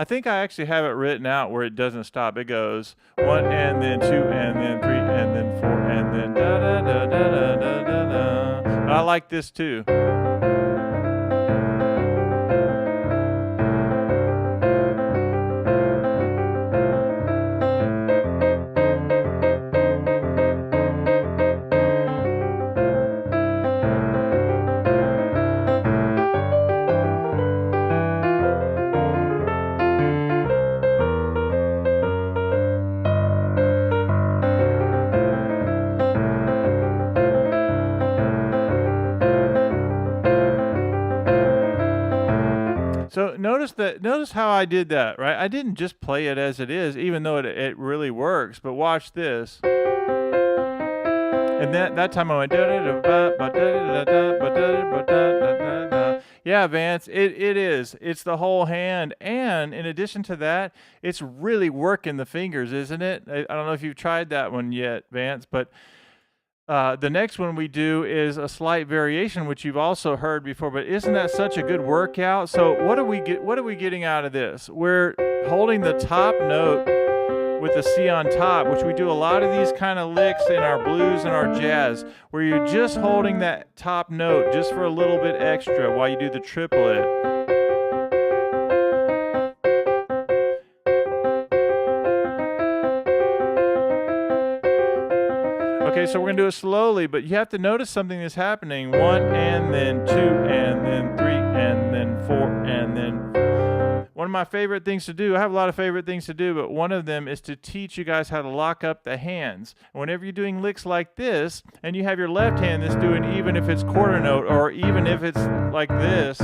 think I actually have it written out where it doesn't stop. It goes 1 and then 2 and then 3 and then 4 and then da da da da da da da. But I like this too. So notice how I did that, right? I didn't just play it as it is, even though it really works, but watch this. And that time I went yeah, Vance, it is. It's the whole hand, and in addition to that, it's really working the fingers, isn't it? I don't know if you've tried that one yet, Vance, but the next one we do is a slight variation, which you've also heard before, but isn't that such a good workout? So what are we getting out of this? We're holding the top note with the C on top, which we do a lot of these kind of licks in our blues and our jazz, where you're just holding that top note just for a little bit extra while you do the triplet. Okay, so we're going to do it slowly, but you have to notice something that's happening. 1 and then 2 and then 3 and then 4 and then... One of my favorite things to do, I have a lot of favorite things to do, but one of them is to teach you guys how to lock up the hands. Whenever you're doing licks like this, and you have your left hand that's doing, even if it's quarter note, or even if it's like this...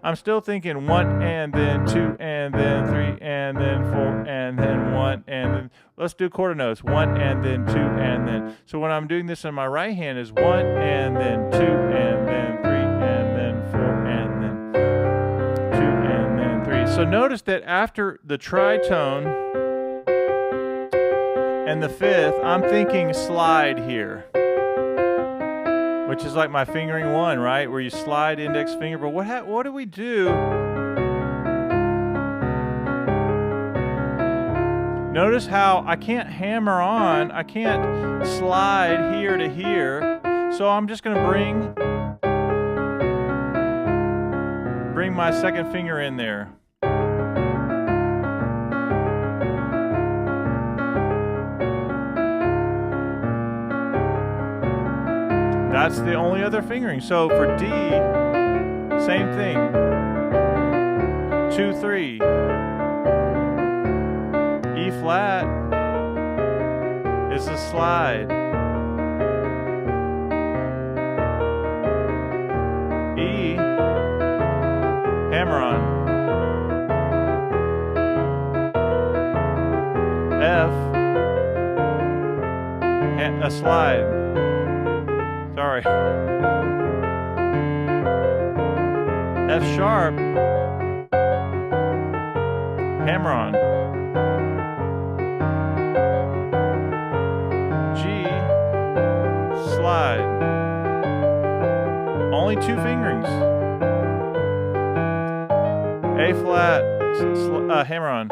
I'm still thinking 1 and then 2 and then 3 and then 4 and then 1 and then... Let's do quarter notes. 1 and then 2 and then... So when I'm doing this in my right hand is 1 and then 2 and then 3 and then 4 and then 2 and then 3. So notice that after the tritone and the fifth, I'm thinking slide here, which is like my fingering 1, right? Where you slide index finger. But what do we do Notice how I can't hammer on, I can't slide here to here. So I'm just going to bring my second finger in there. That's the only other fingering. So for D, same thing. 2, 3. E flat is a slide. E, hammer on. F, a slide. Sorry. F sharp, hammer on. G, slide. Only 2 fingerings. A flat, hammer on.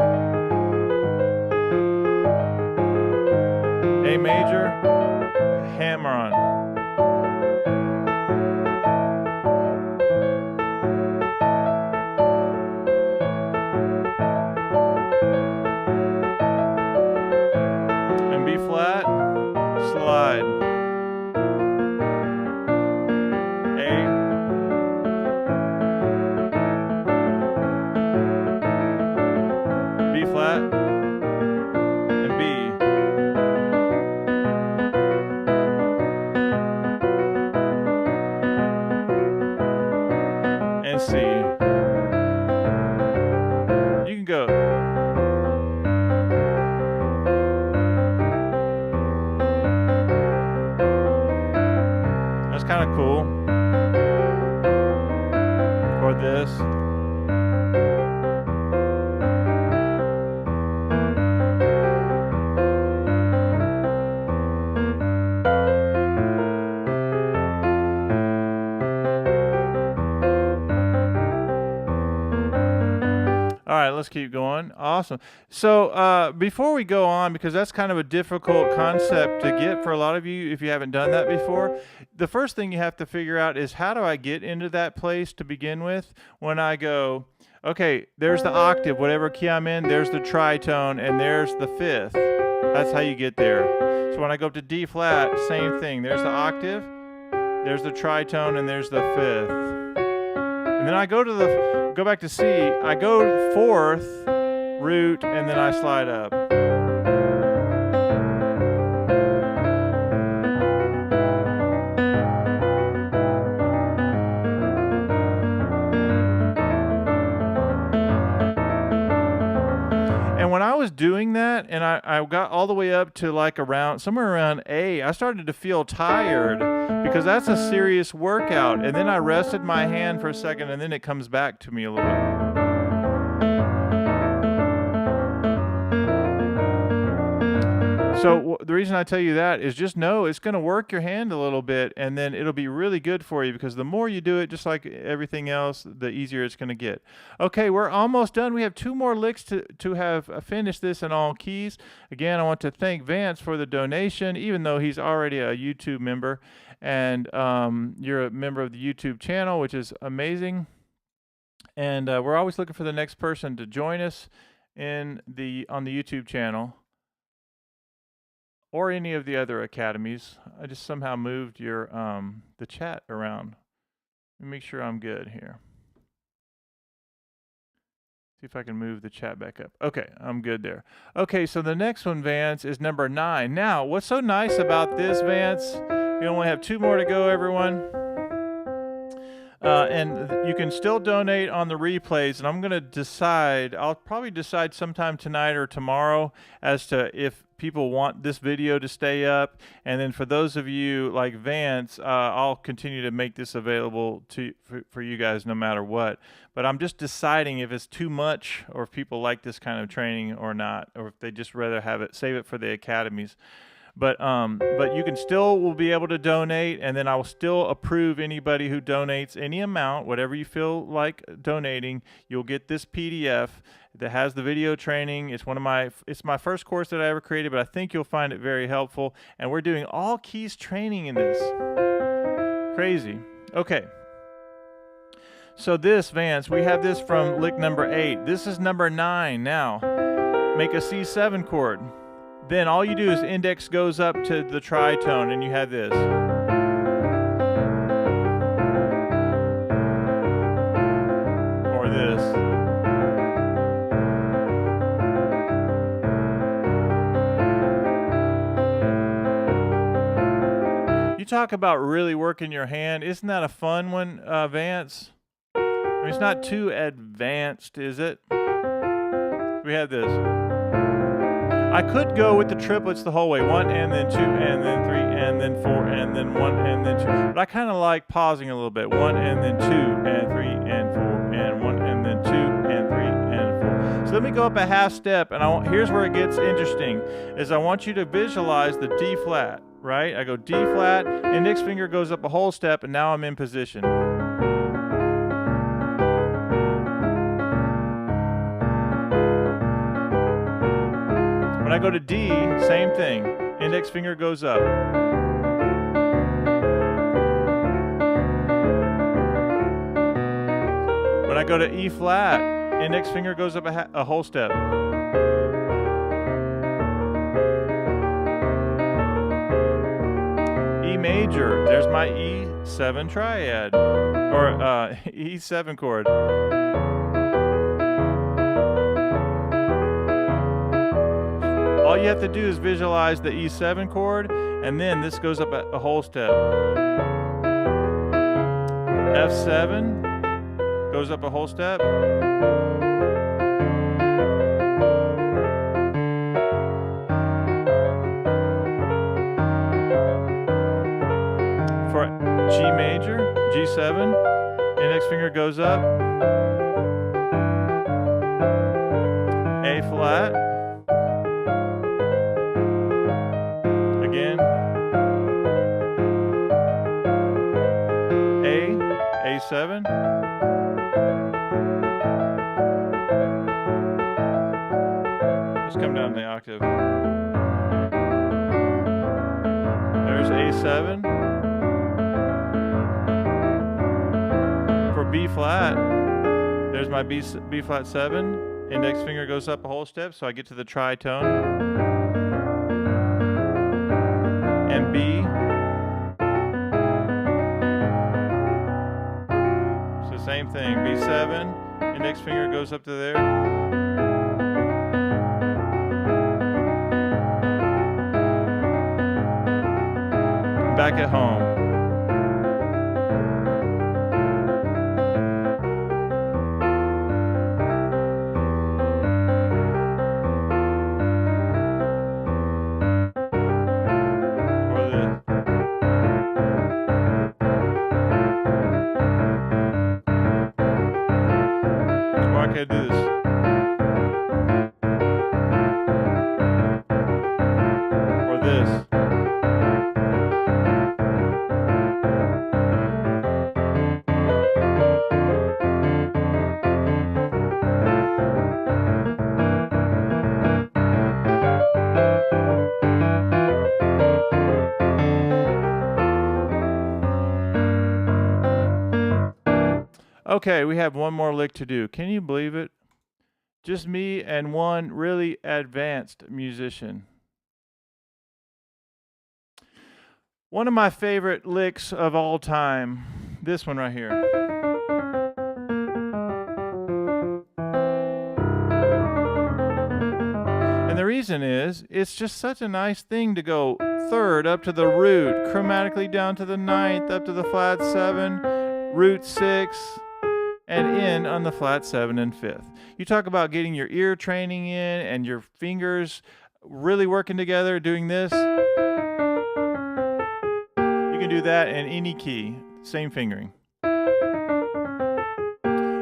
A major, hammer on. And B flat, slide. B flat, and B. And C. You can go. That's kind of cool. Or this. All right, let's keep going. Awesome. So before we go on, because that's kind of a difficult concept to get for a lot of you if you haven't done that before, the first thing you have to figure out is how do I get into that place to begin with when I go, okay, there's the octave, whatever key I'm in, there's the tritone, and there's the fifth. That's how you get there. So when I go up to D flat, same thing. There's the octave, there's the tritone, and there's the fifth. And then I go back to C, I go fourth, root, and then I slide up. And when I was doing that, and I got all the way up to like somewhere around A, I started to feel tired because that's a serious workout. And then I rested my hand for a second, and then it comes back to me a little bit. So the reason I tell you that is just know it's going to work your hand a little bit, and then it'll be really good for you because the more you do it, just like everything else, the easier it's going to get. Okay, we're almost done. We have 2 more licks to have finished this in all keys. Again, I want to thank Vance for the donation, even though he's already a YouTube member, and you're a member of the YouTube channel, which is amazing. And we're always looking for the next person to join us on the YouTube channel, or any of the other academies. I just somehow moved your the chat around. Let me make sure I'm good here. See if I can move the chat back up. Okay, I'm good there. Okay, so the next one, Vance, is number 9. Now, what's so nice about this, Vance? We only have 2 more to go, everyone. And you can still donate on the replays, and I'm going to decide, I'll probably decide sometime tonight or tomorrow as to if people want this video to stay up. And then for those of you like Vance, I'll continue to make this available for you guys no matter what. But I'm just deciding if it's too much or if people like this kind of training or not, or if they just rather have it, save it for the academies. But you can still will be able to donate, and then I will still approve anybody who donates any amount, whatever you feel like donating. You'll get this PDF that has the video training. It's my first course that I ever created, but I think you'll find it very helpful. And we're doing all keys training in this. Crazy. Okay. So this, Vance, we have this from lick number 8. This is number 9 now. Make a C7 chord. Then all you do is index goes up to the tritone, and you have this. Or this. You talk about really working your hand. Isn't that a fun one, Vance? I mean, it's not too advanced, is it? We have this. I could go with the triplets the whole way. 1 and then 2 and then 3 and then 4 and then 1 and then 2. But I kind of like pausing a little bit. 1 and then 2 and 3 and 4 and 1 and then 2 and 3 and 4. So let me go up a half step, and here's where it gets interesting. Is I want you to visualize the D flat, right? I go D flat, index finger goes up a whole step, and now I'm in position. When I go to D, same thing. Index finger goes up. When I go to E flat, index finger goes up a whole step. E major, there's my E7 triad, or E7 chord. All you have to do is visualize the E7 chord, and then this goes up a whole step. F7 goes up a whole step. For G major, G7, index finger goes up. A flat. Again, A7, let's come down the octave. There's A7. For B flat, there's my B flat 7. Index finger goes up a whole step, so I get to the tritone. And B. So same thing, B7, index finger goes up to there. Back at home. Why can't I do this? Or this. Okay, we have one more lick to do. Can you believe it? Just me and one really advanced musician. One of my favorite licks of all time, this one right here. And the reason is, it's just such a nice thing to go third up to the root, chromatically down to the ninth, up to the flat 7, root 6, and in on the flat 7 and 5th. You talk about getting your ear training in and your fingers really working together, doing this. You can do that in any key, same fingering.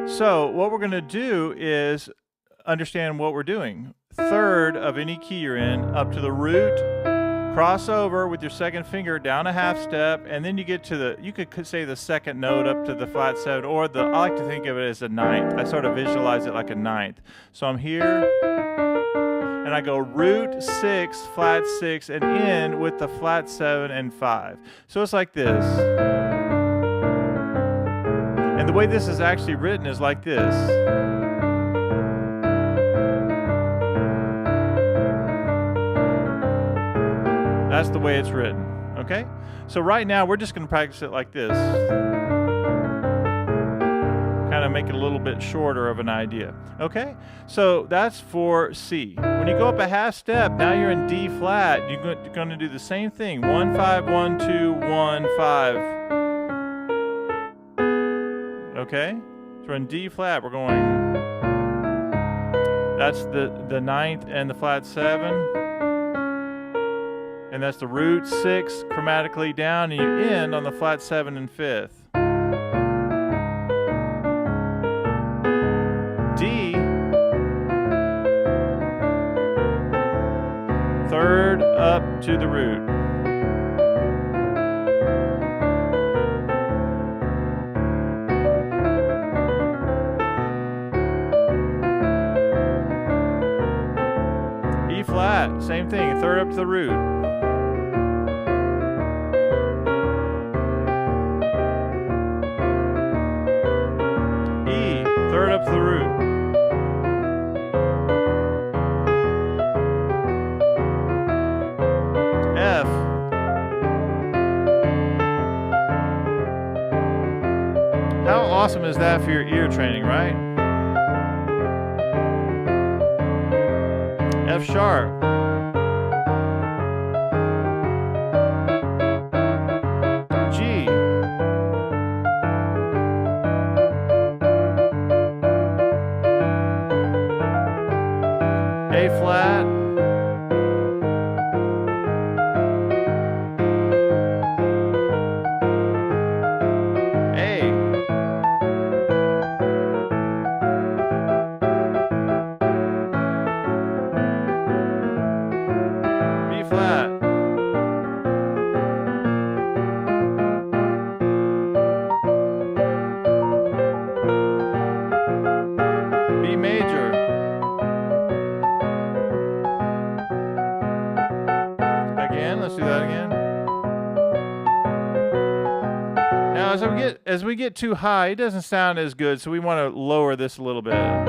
So what we're going to do is understand what we're doing. Third of any key you're in, up to the root, cross over with your second finger down a half step, and then you get to the, you could say the second note up to the flat 7, or the, I like to think of it as a ninth. I sort of visualize it like a ninth. So I'm here, and I go root 6, flat 6, and end with the flat 7 and 5. So it's like this. And the way this is actually written is like this. That's the way it's written, okay? So right now, we're just gonna practice it like this. Kind of make it a little bit shorter of an idea, okay? So that's for C. When you go up a half step, now you're in D flat. You're gonna do the same thing. 1, 5, 1, 2, 1, 5. Okay? So we're in D flat, we're going, that's the ninth and the flat 7. And that's the root 6 chromatically down, and you end on the flat 7 and 5th. D, 3rd up to the root. E flat, same thing, 3rd up to the root. Third up to the root. F. How awesome is that for your ear training, right? F sharp. G. A flat, A, B flat, B major, let's do that again. Now, as we get too high, it doesn't sound as good, so we want to lower this a little bit. I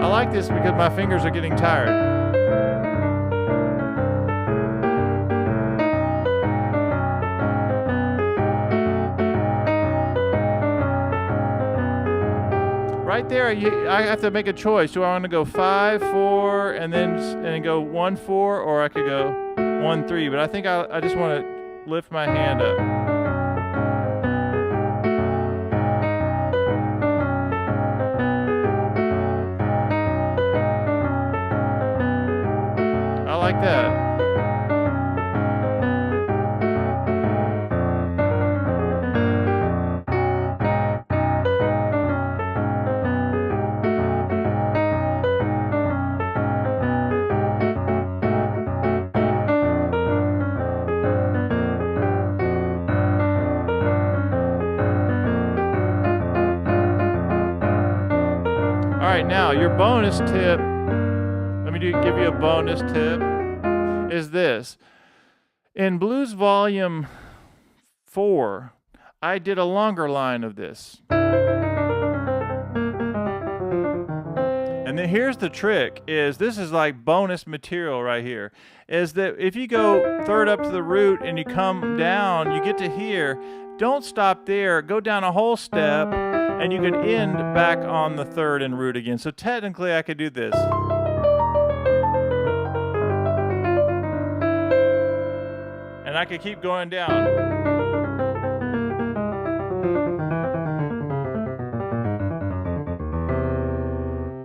like this because my fingers are getting tired. Right there, I have to make a choice. Do I want to go 5, 4, and then go 1, 4, or I could go 1, 3? But I think I just want to lift my hand up. I like that. All right, now your bonus tip, let me give you a bonus tip, is this. In Blues Volume 4, I did a longer line of this. And then here's the trick, is this is like bonus material right here, is that if you go 3rd up to the root and you come down, you get to here, don't stop there, go down a whole step, and you can end back on the 3rd and root again. So technically I could do this. And I could keep going down.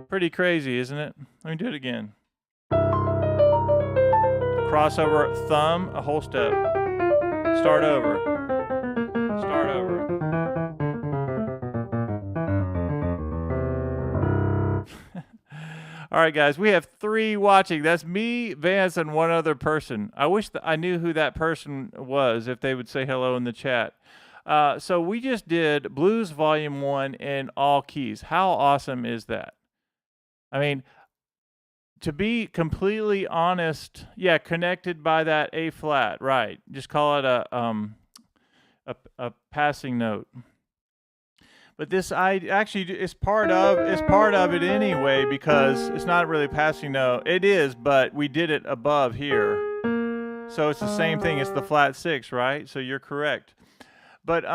Pretty crazy, isn't it? Let me do it again. Crossover thumb, a whole step. Start over. Start over. All right, guys, we have 3 watching. That's me, Vance, and one other person. I wish I knew who that person was, if they would say hello in the chat. So we just did Blues Volume 1 in all keys. How awesome is that? I mean, to be completely honest, yeah, connected by that A flat, right. Just call it a passing note. But this actually is part of it anyway, because it's not really passing note. It is, but we did it above here. So it's the same thing. It's the flat 6, right? So you're correct. But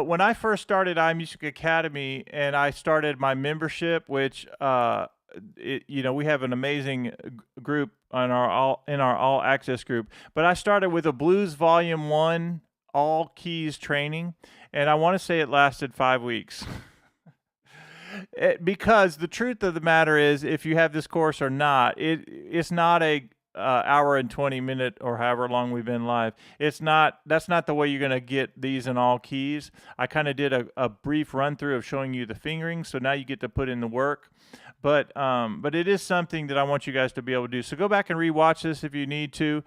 when I first started iMusicAcademy and I started my membership, which we have an amazing group in our all access group. But I started with a Blues Volume 1 all keys training, and I want to say it lasted 5 weeks. Because the truth of the matter is, if you have this course or not, it's not a hour and 20 minute or however long we've been live. That's not the way you're going to get these in all keys. I kind of did a brief run through of showing you the fingering, so now you get to put in the work. But it is something that I want you guys to be able to do. So go back and rewatch this if you need to.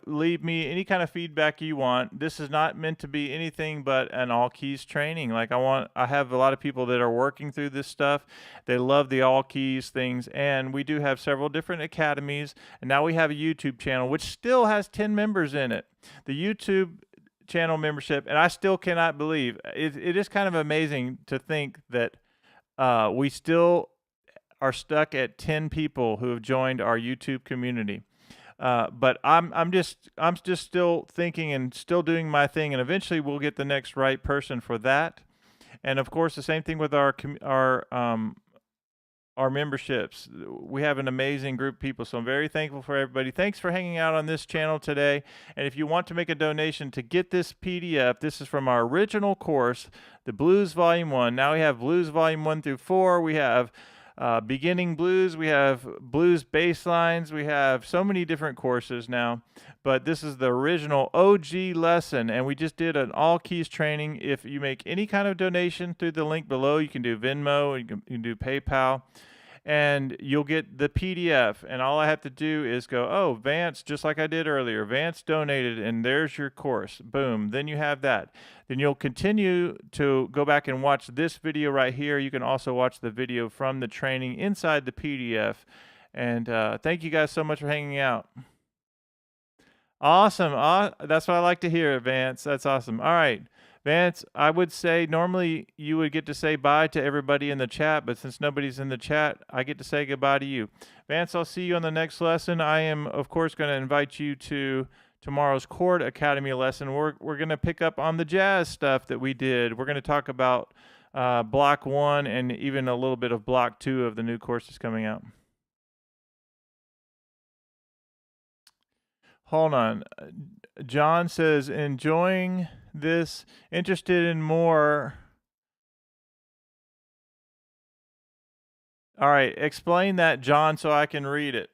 Leave me any kind of feedback you want. This is not meant to be anything but an all keys training. Like I have a lot of people that are working through this stuff. They love the all keys things, and we do have several different academies. And now we have a YouTube channel which still has 10 members in it. The YouTube channel membership, and I still cannot believe it is kind of amazing to think that we still are stuck at 10 people who have joined our YouTube community. But I'm just still thinking and still doing my thing, and eventually we'll get the next right person for that. And of course, the same thing with our memberships. We have an amazing group of people, so I'm very thankful for everybody. Thanks for hanging out on this channel today. And if you want to make a donation to get this PDF, this is from our original course, the Blues Volume 1. Now we have Blues Volume 1 through 4. We have beginning blues, we have blues bass lines, we have so many different courses now, but this is the original OG lesson, and we just did an all keys training. If you make any kind of donation through the link below, you can do Venmo, you can do PayPal, and you'll get the PDF, and all I have to do is go, oh, Vance, just like I did earlier, Vance donated, and there's your course. Boom. Then you have that. Then you'll continue to go back and watch this video right here. You can also watch the video from the training inside the PDF. And thank you guys so much for hanging out. Awesome. That's what I like to hear, Vance. That's awesome. All right. Vance, I would say normally you would get to say bye to everybody in the chat, but since nobody's in the chat, I get to say goodbye to you. Vance, I'll see you on the next lesson. I am, of course, going to invite you to tomorrow's Chord Academy lesson. We're going to pick up on the jazz stuff that we did. We're going to talk about Block 1 and even a little bit of Block 2 of the new courses coming out. Hold on. John says, enjoying this, interested in more. All right, explain that, John, so I can read it.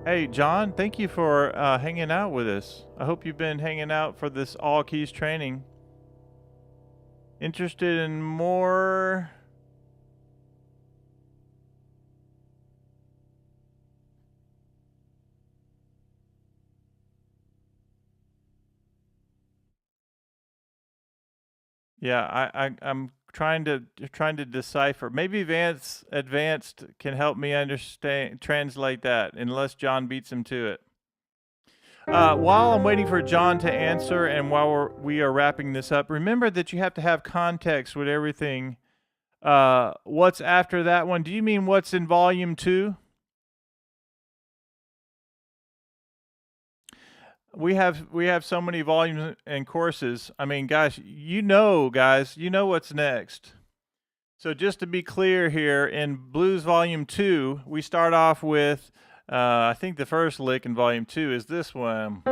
Hey, John, thank you for hanging out with us. I hope you've been hanging out for this all keys training. Interested in more? Yeah, I'm trying to decipher. Maybe Advanced can help me translate that, unless John beats him to it. While I'm waiting for John to answer, and while we are wrapping this up, remember that you have to have context with everything. What's after that one? Do you mean what's in volume 2? We have so many volumes and courses. I mean, guys, you know what's next. So just to be clear here, in Blues Volume 2, we start off with I think the first lick in volume 2 is this one.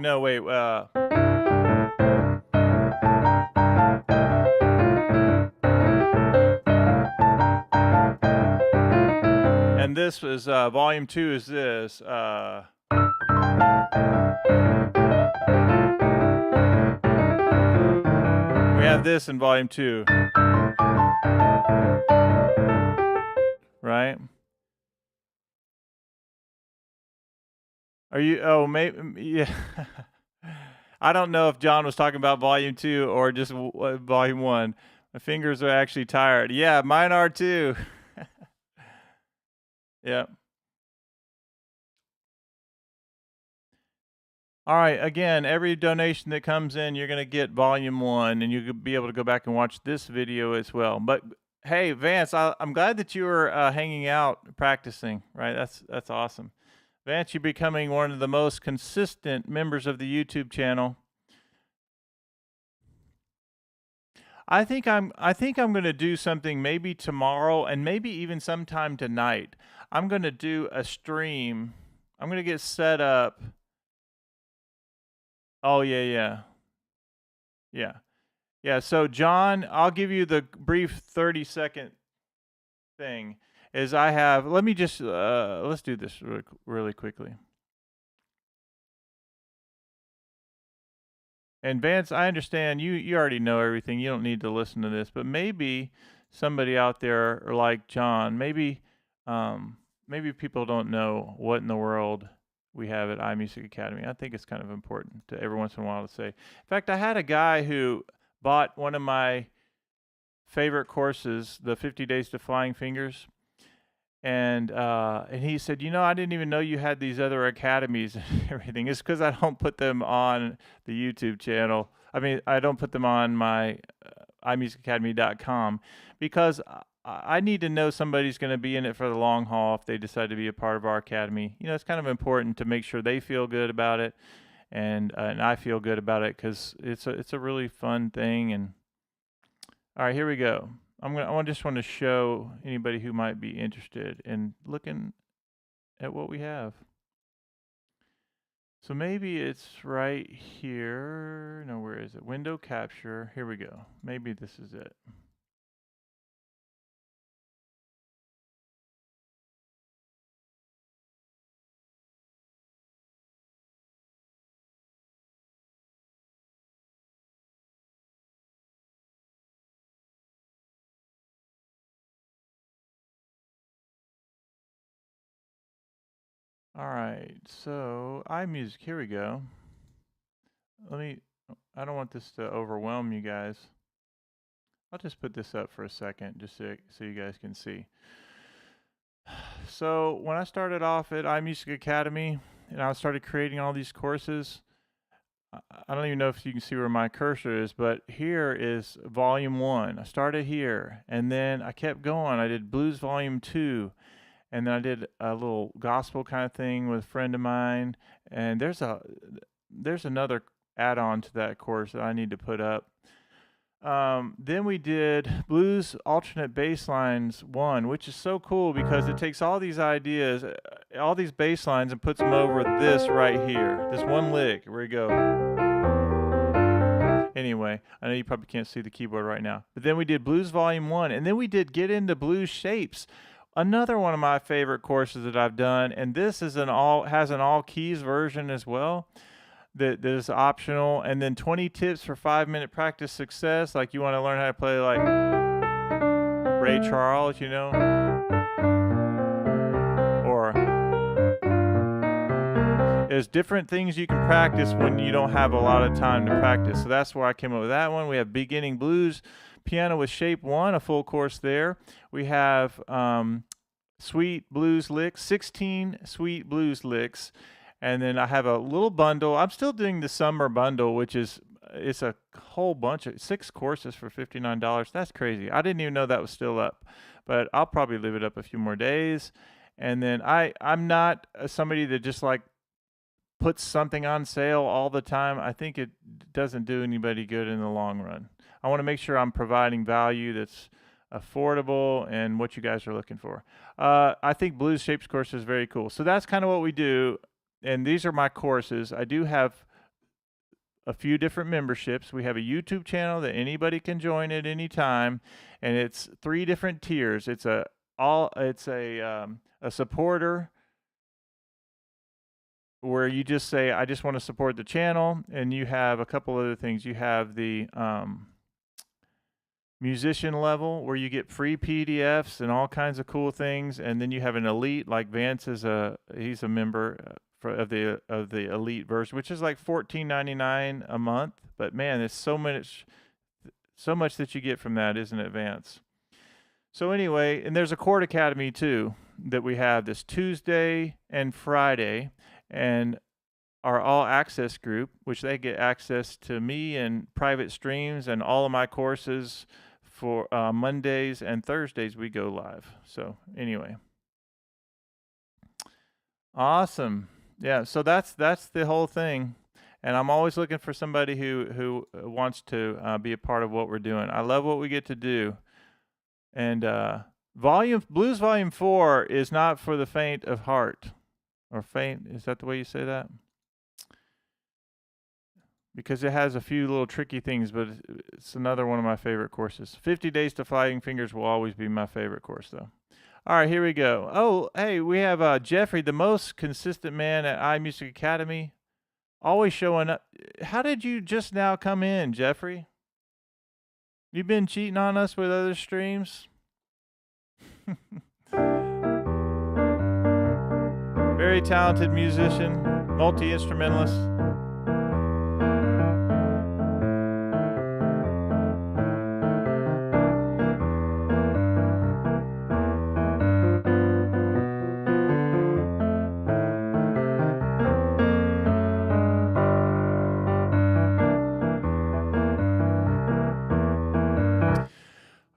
No, wait. And this was volume 2 is this. We have this in volume 2. Right? Are you? Oh, maybe. Yeah. I don't know if John was talking about volume 2 or just volume 1. My fingers are actually tired. Yeah, mine are too. Yeah. All right. Again, every donation that comes in, you're going to get volume 1, and you'll be able to go back and watch this video as well. But hey, Vance, I'm glad that you were hanging out, practicing. Right? That's awesome. Vance, you're becoming one of the most consistent members of the YouTube channel. I think I'm going to do something maybe tomorrow and maybe even sometime tonight. I'm going to do a stream. I'm going to get set up. Oh yeah. Yeah, so John, I'll give you the brief 30-second thing. Is I have, let me just let's do this really quickly. And Vance, I understand you already know everything. You don't need to listen to this, but maybe somebody out there, or like John, maybe people don't know what in the world we have at iMusicAcademy. I think it's kind of important to every once in a while to say. In fact, I had a guy who bought one of my favorite courses, the 50 Days to Flying Fingers. And he said, I didn't even know you had these other academies and everything. It's because I don't put them on the YouTube channel. I mean, I don't put them on my iMusicAcademy.com because I need to know somebody's going to be in it for the long haul if they decide to be a part of our academy. It's kind of important to make sure they feel good about it, and I feel good about it because it's a really fun thing. And all right, here we go. I just want to show anybody who might be interested in looking at what we have. So maybe it's right here. No, where is it? Window capture. Here we go. Maybe this is it. All right, so iMusic, here we go. I don't want this to overwhelm you guys. I'll just put this up for a second just so you guys can see. So when I started off at iMusicAcademy and I started creating all these courses, I don't even know if you can see where my cursor is, but here is volume 1. I started here, and then I kept going. I did blues volume 2. And then I did a little gospel kind of thing with a friend of mine. And there's another add-on to that course that I need to put up. Then we did Blues Alternate Bass Lines 1, which is so cool because it takes all these ideas, all these bass lines, and puts them over this right here. This one lick. Where you go. Anyway, I know you probably can't see the keyboard right now. But then we did Blues Volume 1. And then we did Get Into Blues Shapes. Another one of my favorite courses that I've done, and this has an all keys version as well that is optional. And then 20 tips for 5-minute practice success, like you want to learn how to play like Ray Charles, or there's different things you can practice when you don't have a lot of time to practice. So that's why I came up with that one. We have Beginning Blues Piano with Shape 1, a full course there. We have Sweet Blues Licks, 16 Sweet Blues Licks. And then I have a little bundle. I'm still doing the summer bundle, which it's a whole bunch of 6 courses for $59. That's crazy. I didn't even know that was still up, but I'll probably leave it up a few more days. And then I'm not somebody that just like puts something on sale all the time. I think it doesn't do anybody good in the long run. I want to make sure I'm providing value that's affordable, and what you guys are looking for. I think Blues Shapes course is very cool. So that's kind of what we do, and these are my courses. I do have a few different memberships. We have a YouTube channel that anybody can join at any time, and it's 3 different tiers. It's a supporter, where you just say, I just want to support the channel, and you have a couple other things. You have the musician level, where you get free PDFs and all kinds of cool things, and then you have an elite, like Vance is he's a member of the elite version, which is like $14.99 a month. But man, there's so much that you get from that, isn't it, Vance? So anyway, and there's a Chord Academy too that we have this Tuesday and Friday, and our all access group, which they get access to me and private streams and all of my courses for Mondays and Thursdays we go live. So anyway, awesome. Yeah, so that's the whole thing, and I'm always looking for somebody who wants to be a part of what we're doing. I love what we get to do, and Blues Volume 4 is not for the faint of heart, or faint. Is that the way you say that? Because it has a few little tricky things, but it's another one of my favorite courses. 50 Days to Flying Fingers will always be my favorite course, though. All right, here we go. Oh, hey, we have Jeffrey, the most consistent man at iMusicAcademy, always showing up. How did you just now come in, Jeffrey? You been cheating on us with other streams? Very talented musician, multi-instrumentalist.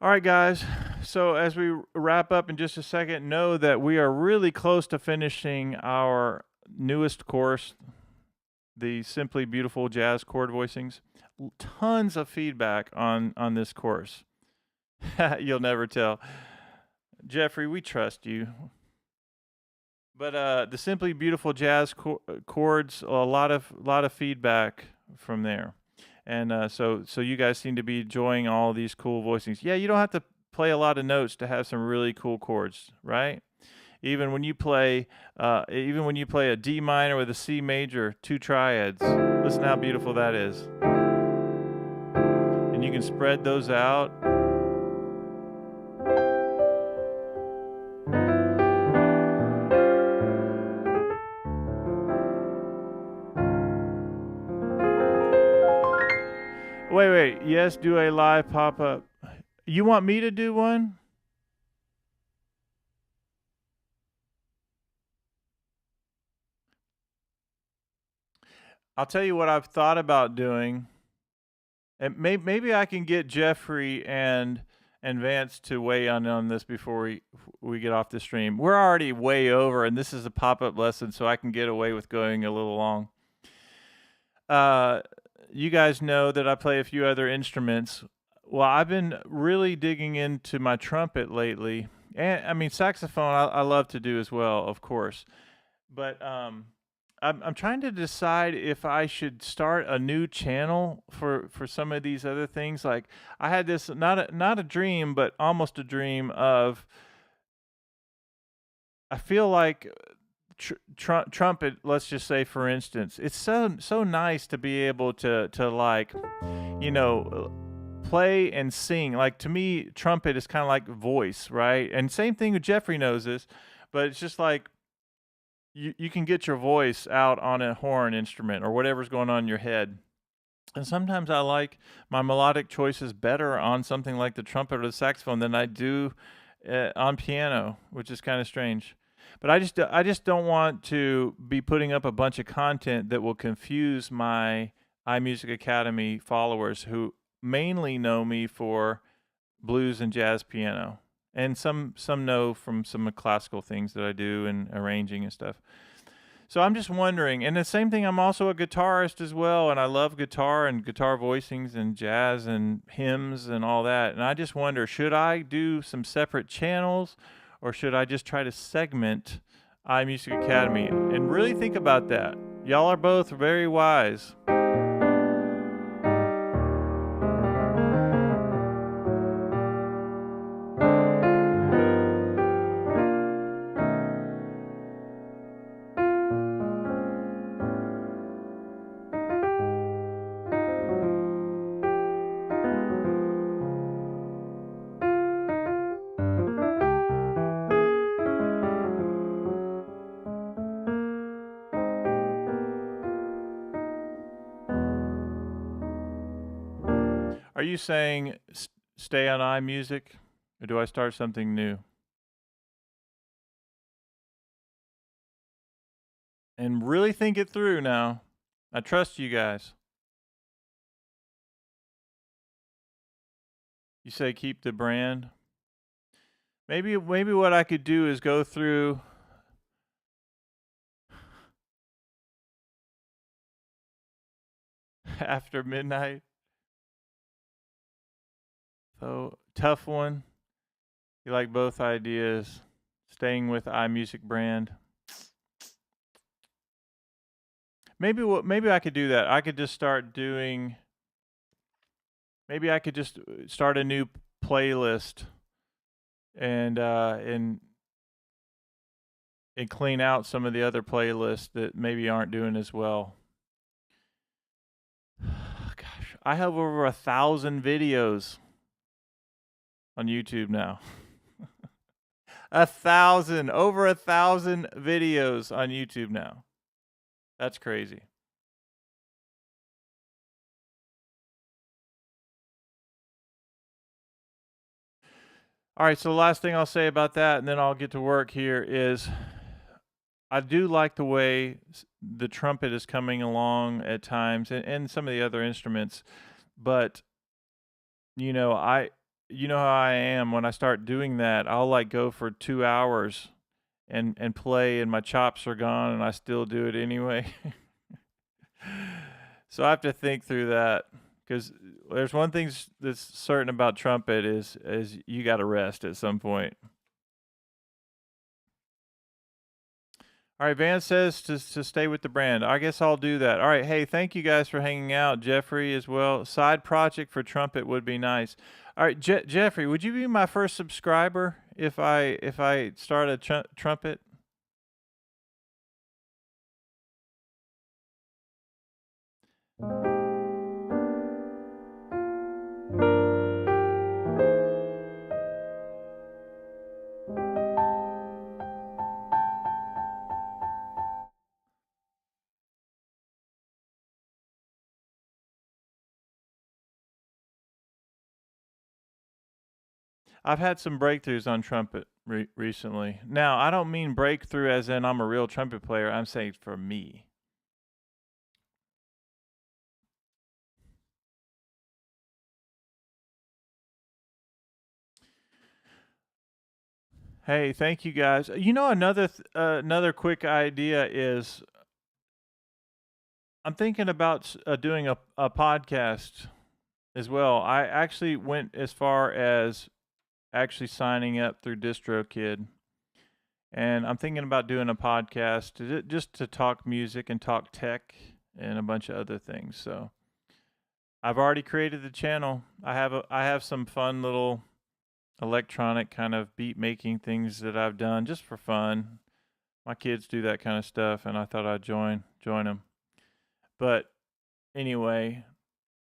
All right, guys. So as we wrap up in just a second, know that we are really close to finishing our newest course, the Simply Beautiful Jazz Chord Voicings. Tons of feedback on this course. You'll never tell. Jeffrey, we trust you. But the Simply Beautiful Jazz Chords, a lot of feedback from there. And so you guys seem to be enjoying all these cool voicings. Yeah, you don't have to play a lot of notes to have some really cool chords, right? Even when you play a D minor with a C major, 2 triads. Listen how beautiful that is. And you can spread those out. Wait. Yes, do a live pop-up. You want me to do one? I'll tell you what I've thought about doing. And maybe I can get Jeffrey and Vance to weigh in on this before we get off the stream. We're already way over, and this is a pop-up lesson, so I can get away with going a little long. You guys know that I play a few other instruments. Well, I've been really digging into my trumpet lately. And I mean, saxophone I love to do as well, of course. But I'm trying to decide if I should start a new channel for some of these other things. Like I had this not a dream, but almost a dream of, I feel like trumpet, let's just say, for instance, it's so nice to be able to like, you know, play and sing. Like to me, trumpet is kind of like voice, right? And same thing with Jeffrey knows this, but it's just like you can get your voice out on a horn instrument or whatever's going on in your head. And sometimes I like my melodic choices better on something like the trumpet or the saxophone than I do on piano, which is kind of strange. But I just don't want to be putting up a bunch of content that will confuse my iMusicAcademy followers who mainly know me for blues and jazz piano, and some know from some classical things that I do and arranging and stuff. So I'm just wondering, and the same thing, I'm also a guitarist as well, and I love guitar and guitar voicings and jazz and hymns and all that. And I just wonder, should I do some separate channels or should I just try to segment iMusic Academy? And really think about that. Y'all are both very wise. Are you saying stay on iMusic, or do I start something new? And really think it through now. I trust you guys. You say keep the brand. Maybe what I could do is go through after midnight. So tough one. You like both ideas. Staying with iMusic brand. Maybe I could do that. I could just start doing. Maybe I could just start a new playlist and clean out some of the other playlists that maybe aren't doing as well. Gosh, I have over 1,000 videos on YouTube now. Over 1,000 videos on YouTube now. That's crazy. All right, so the last thing I'll say about that, and then I'll get to work here, is I do like the way the trumpet is coming along at times, and some of the other instruments, but you know how I am. When I start doing that, I'll like go for 2 hours and play, and my chops are gone, and I still do it anyway. So I have to think through that, because there's one thing that's certain about trumpet is you got to rest at some point. All right, Vance says to stay with the brand. I guess I'll do that. All right, hey, thank you guys for hanging out. Jeffrey as well. Side project for trumpet would be nice. All right, Jeffrey, would you be my first subscriber if I start a trumpet? I've had some breakthroughs on trumpet recently. Now, I don't mean breakthrough as in I'm a real trumpet player. I'm saying for me. Hey, thank you guys. You know, another quick idea is I'm thinking about doing a podcast as well. I actually went as far as actually signing up through DistroKid, and I'm thinking about doing a podcast just to talk music and talk tech and a bunch of other things. So I've already created the channel. I have some fun little electronic kind of beat making things that I've done just for fun. My kids do that kind of stuff, and I thought I'd join them. But anyway,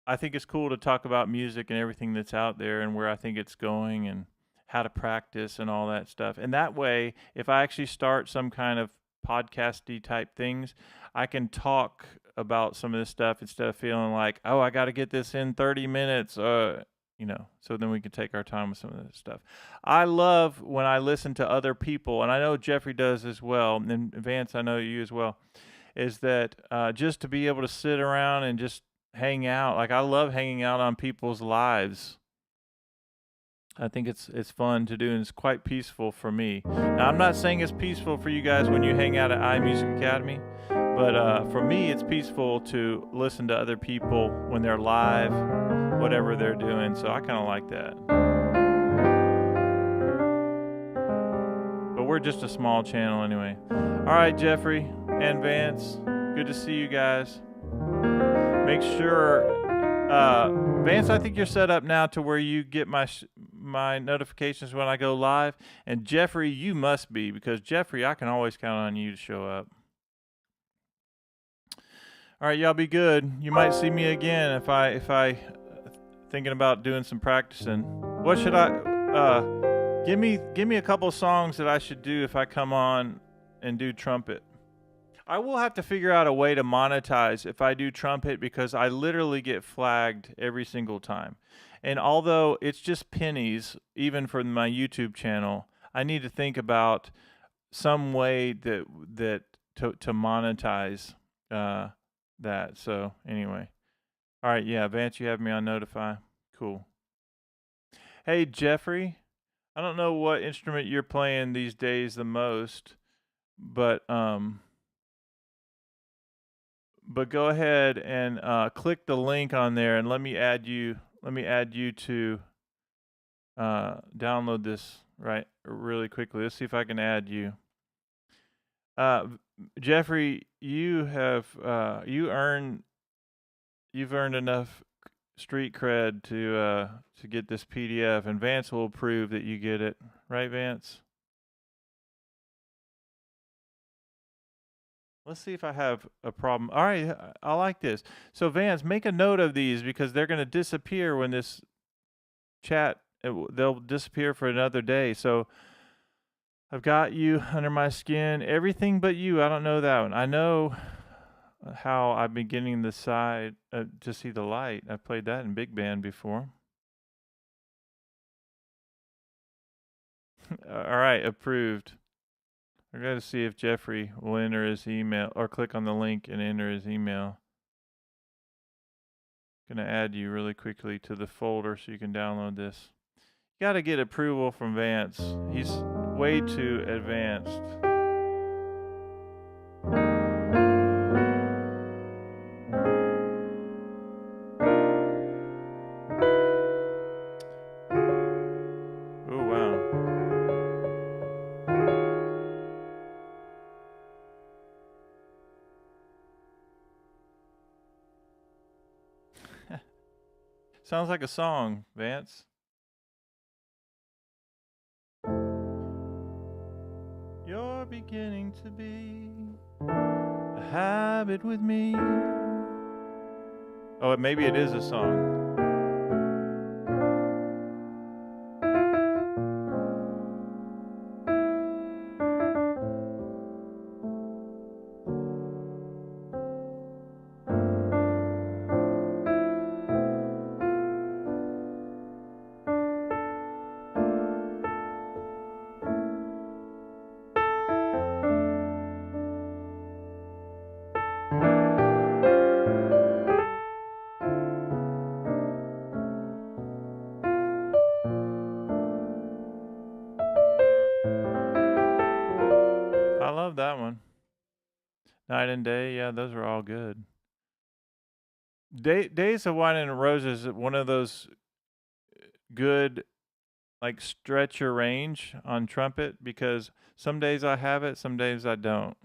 I think it's cool to talk about music and everything that's out there and where I think it's going and how to practice and all that stuff. And that way, if I actually start some kind of podcasty type things, I can talk about some of this stuff instead of feeling like, oh, I got to get this in 30 minutes. So then we can take our time with some of this stuff. I love when I listen to other people, and I know Jeffrey does as well, and Vance, I know you as well, is that just to be able to sit around and just hang out. Like, I love hanging out on people's lives. I think it's fun to do, and it's quite peaceful for me. Now, I'm not saying it's peaceful for you guys when you hang out at iMusic Academy, but for me, it's peaceful to listen to other people when they're live, whatever they're doing. So I kind of like that. But we're just a small channel anyway. All right, Jeffrey and Vance, good to see you guys. Make sure, Vance, I think you're set up now to where you get my notifications when I go live. And Jeffrey, you must be, because Jeffrey, I can always count on you to show up. All right, y'all be good. You might see me again if I thinking about doing some practicing. What should I give me a couple of songs that I should do if I come on and do trumpet. I will have to figure out a way to monetize if I do trumpet, because I literally get flagged every single time. And although it's just pennies, even for my YouTube channel, I need to think about some way to monetize that. So anyway, all right, yeah, Vance, you have me on notify. Cool. Hey, Jeffrey, I don't know what instrument you're playing these days the most, but go ahead and click the link on there and let me add you to download this really quickly. Let's see if I can add you. Jeffrey, you've earned enough street cred to get this PDF, and Vance will approve that you get it, right, Vance? Let's see if I have a problem. All right, I like this. So Vance, make a note of these, because they're going to disappear when this chat, they'll disappear for another day. So I've got you under my skin. Everything but you. I don't know that one. I know how I've been getting the side to see the light. I've played that in big band before. All right, approved. I got to see if Jeffrey will enter his email, or click on the link and enter his email. Gonna add you really quickly to the folder so you can download this. You got to get approval from Vance. He's way too advanced. Oh, wow. Sounds like a song, Vance. You're beginning to be a habit with me. Oh, maybe it is a song. I love that one. Night and Day, yeah, those are all good. Days of Wine and Roses is one of those good, like, stretch your range on trumpet, because some days I have it, some days I don't.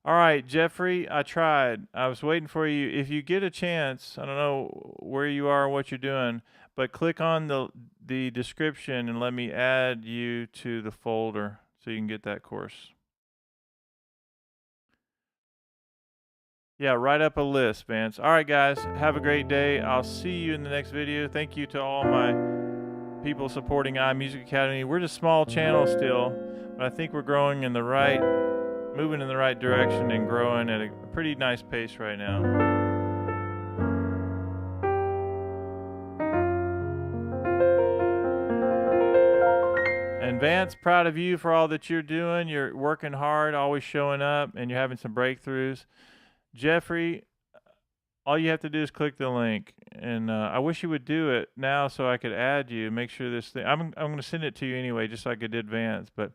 All right, Jeffrey, I tried. I was waiting for you. If you get a chance, I don't know where you are or what you're doing, but click on the description and let me add you to the folder so you can get that course. Yeah, write up a list, Vance. All right, guys, have a great day. I'll see you in the next video. Thank you to all my people supporting iMusic Academy. We're just a small channel still, but I think we're growing in the right, moving in the right direction and growing at a pretty nice pace right now. And Vance, proud of you for all that you're doing. You're working hard, always showing up, and you're having some breakthroughs. Jeffrey, all you have to do is click the link And I wish you would do it now so I could add you. Make sure this thing. I'm going to send it to you anyway, just like I did Vance. But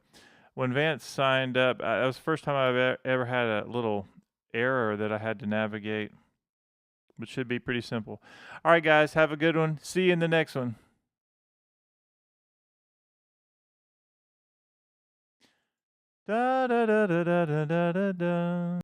when Vance signed up, that was the first time I've ever had a little error that I had to navigate. But should be pretty simple. All right, guys, have a good one. See you in the next one. Da da da da da da da da.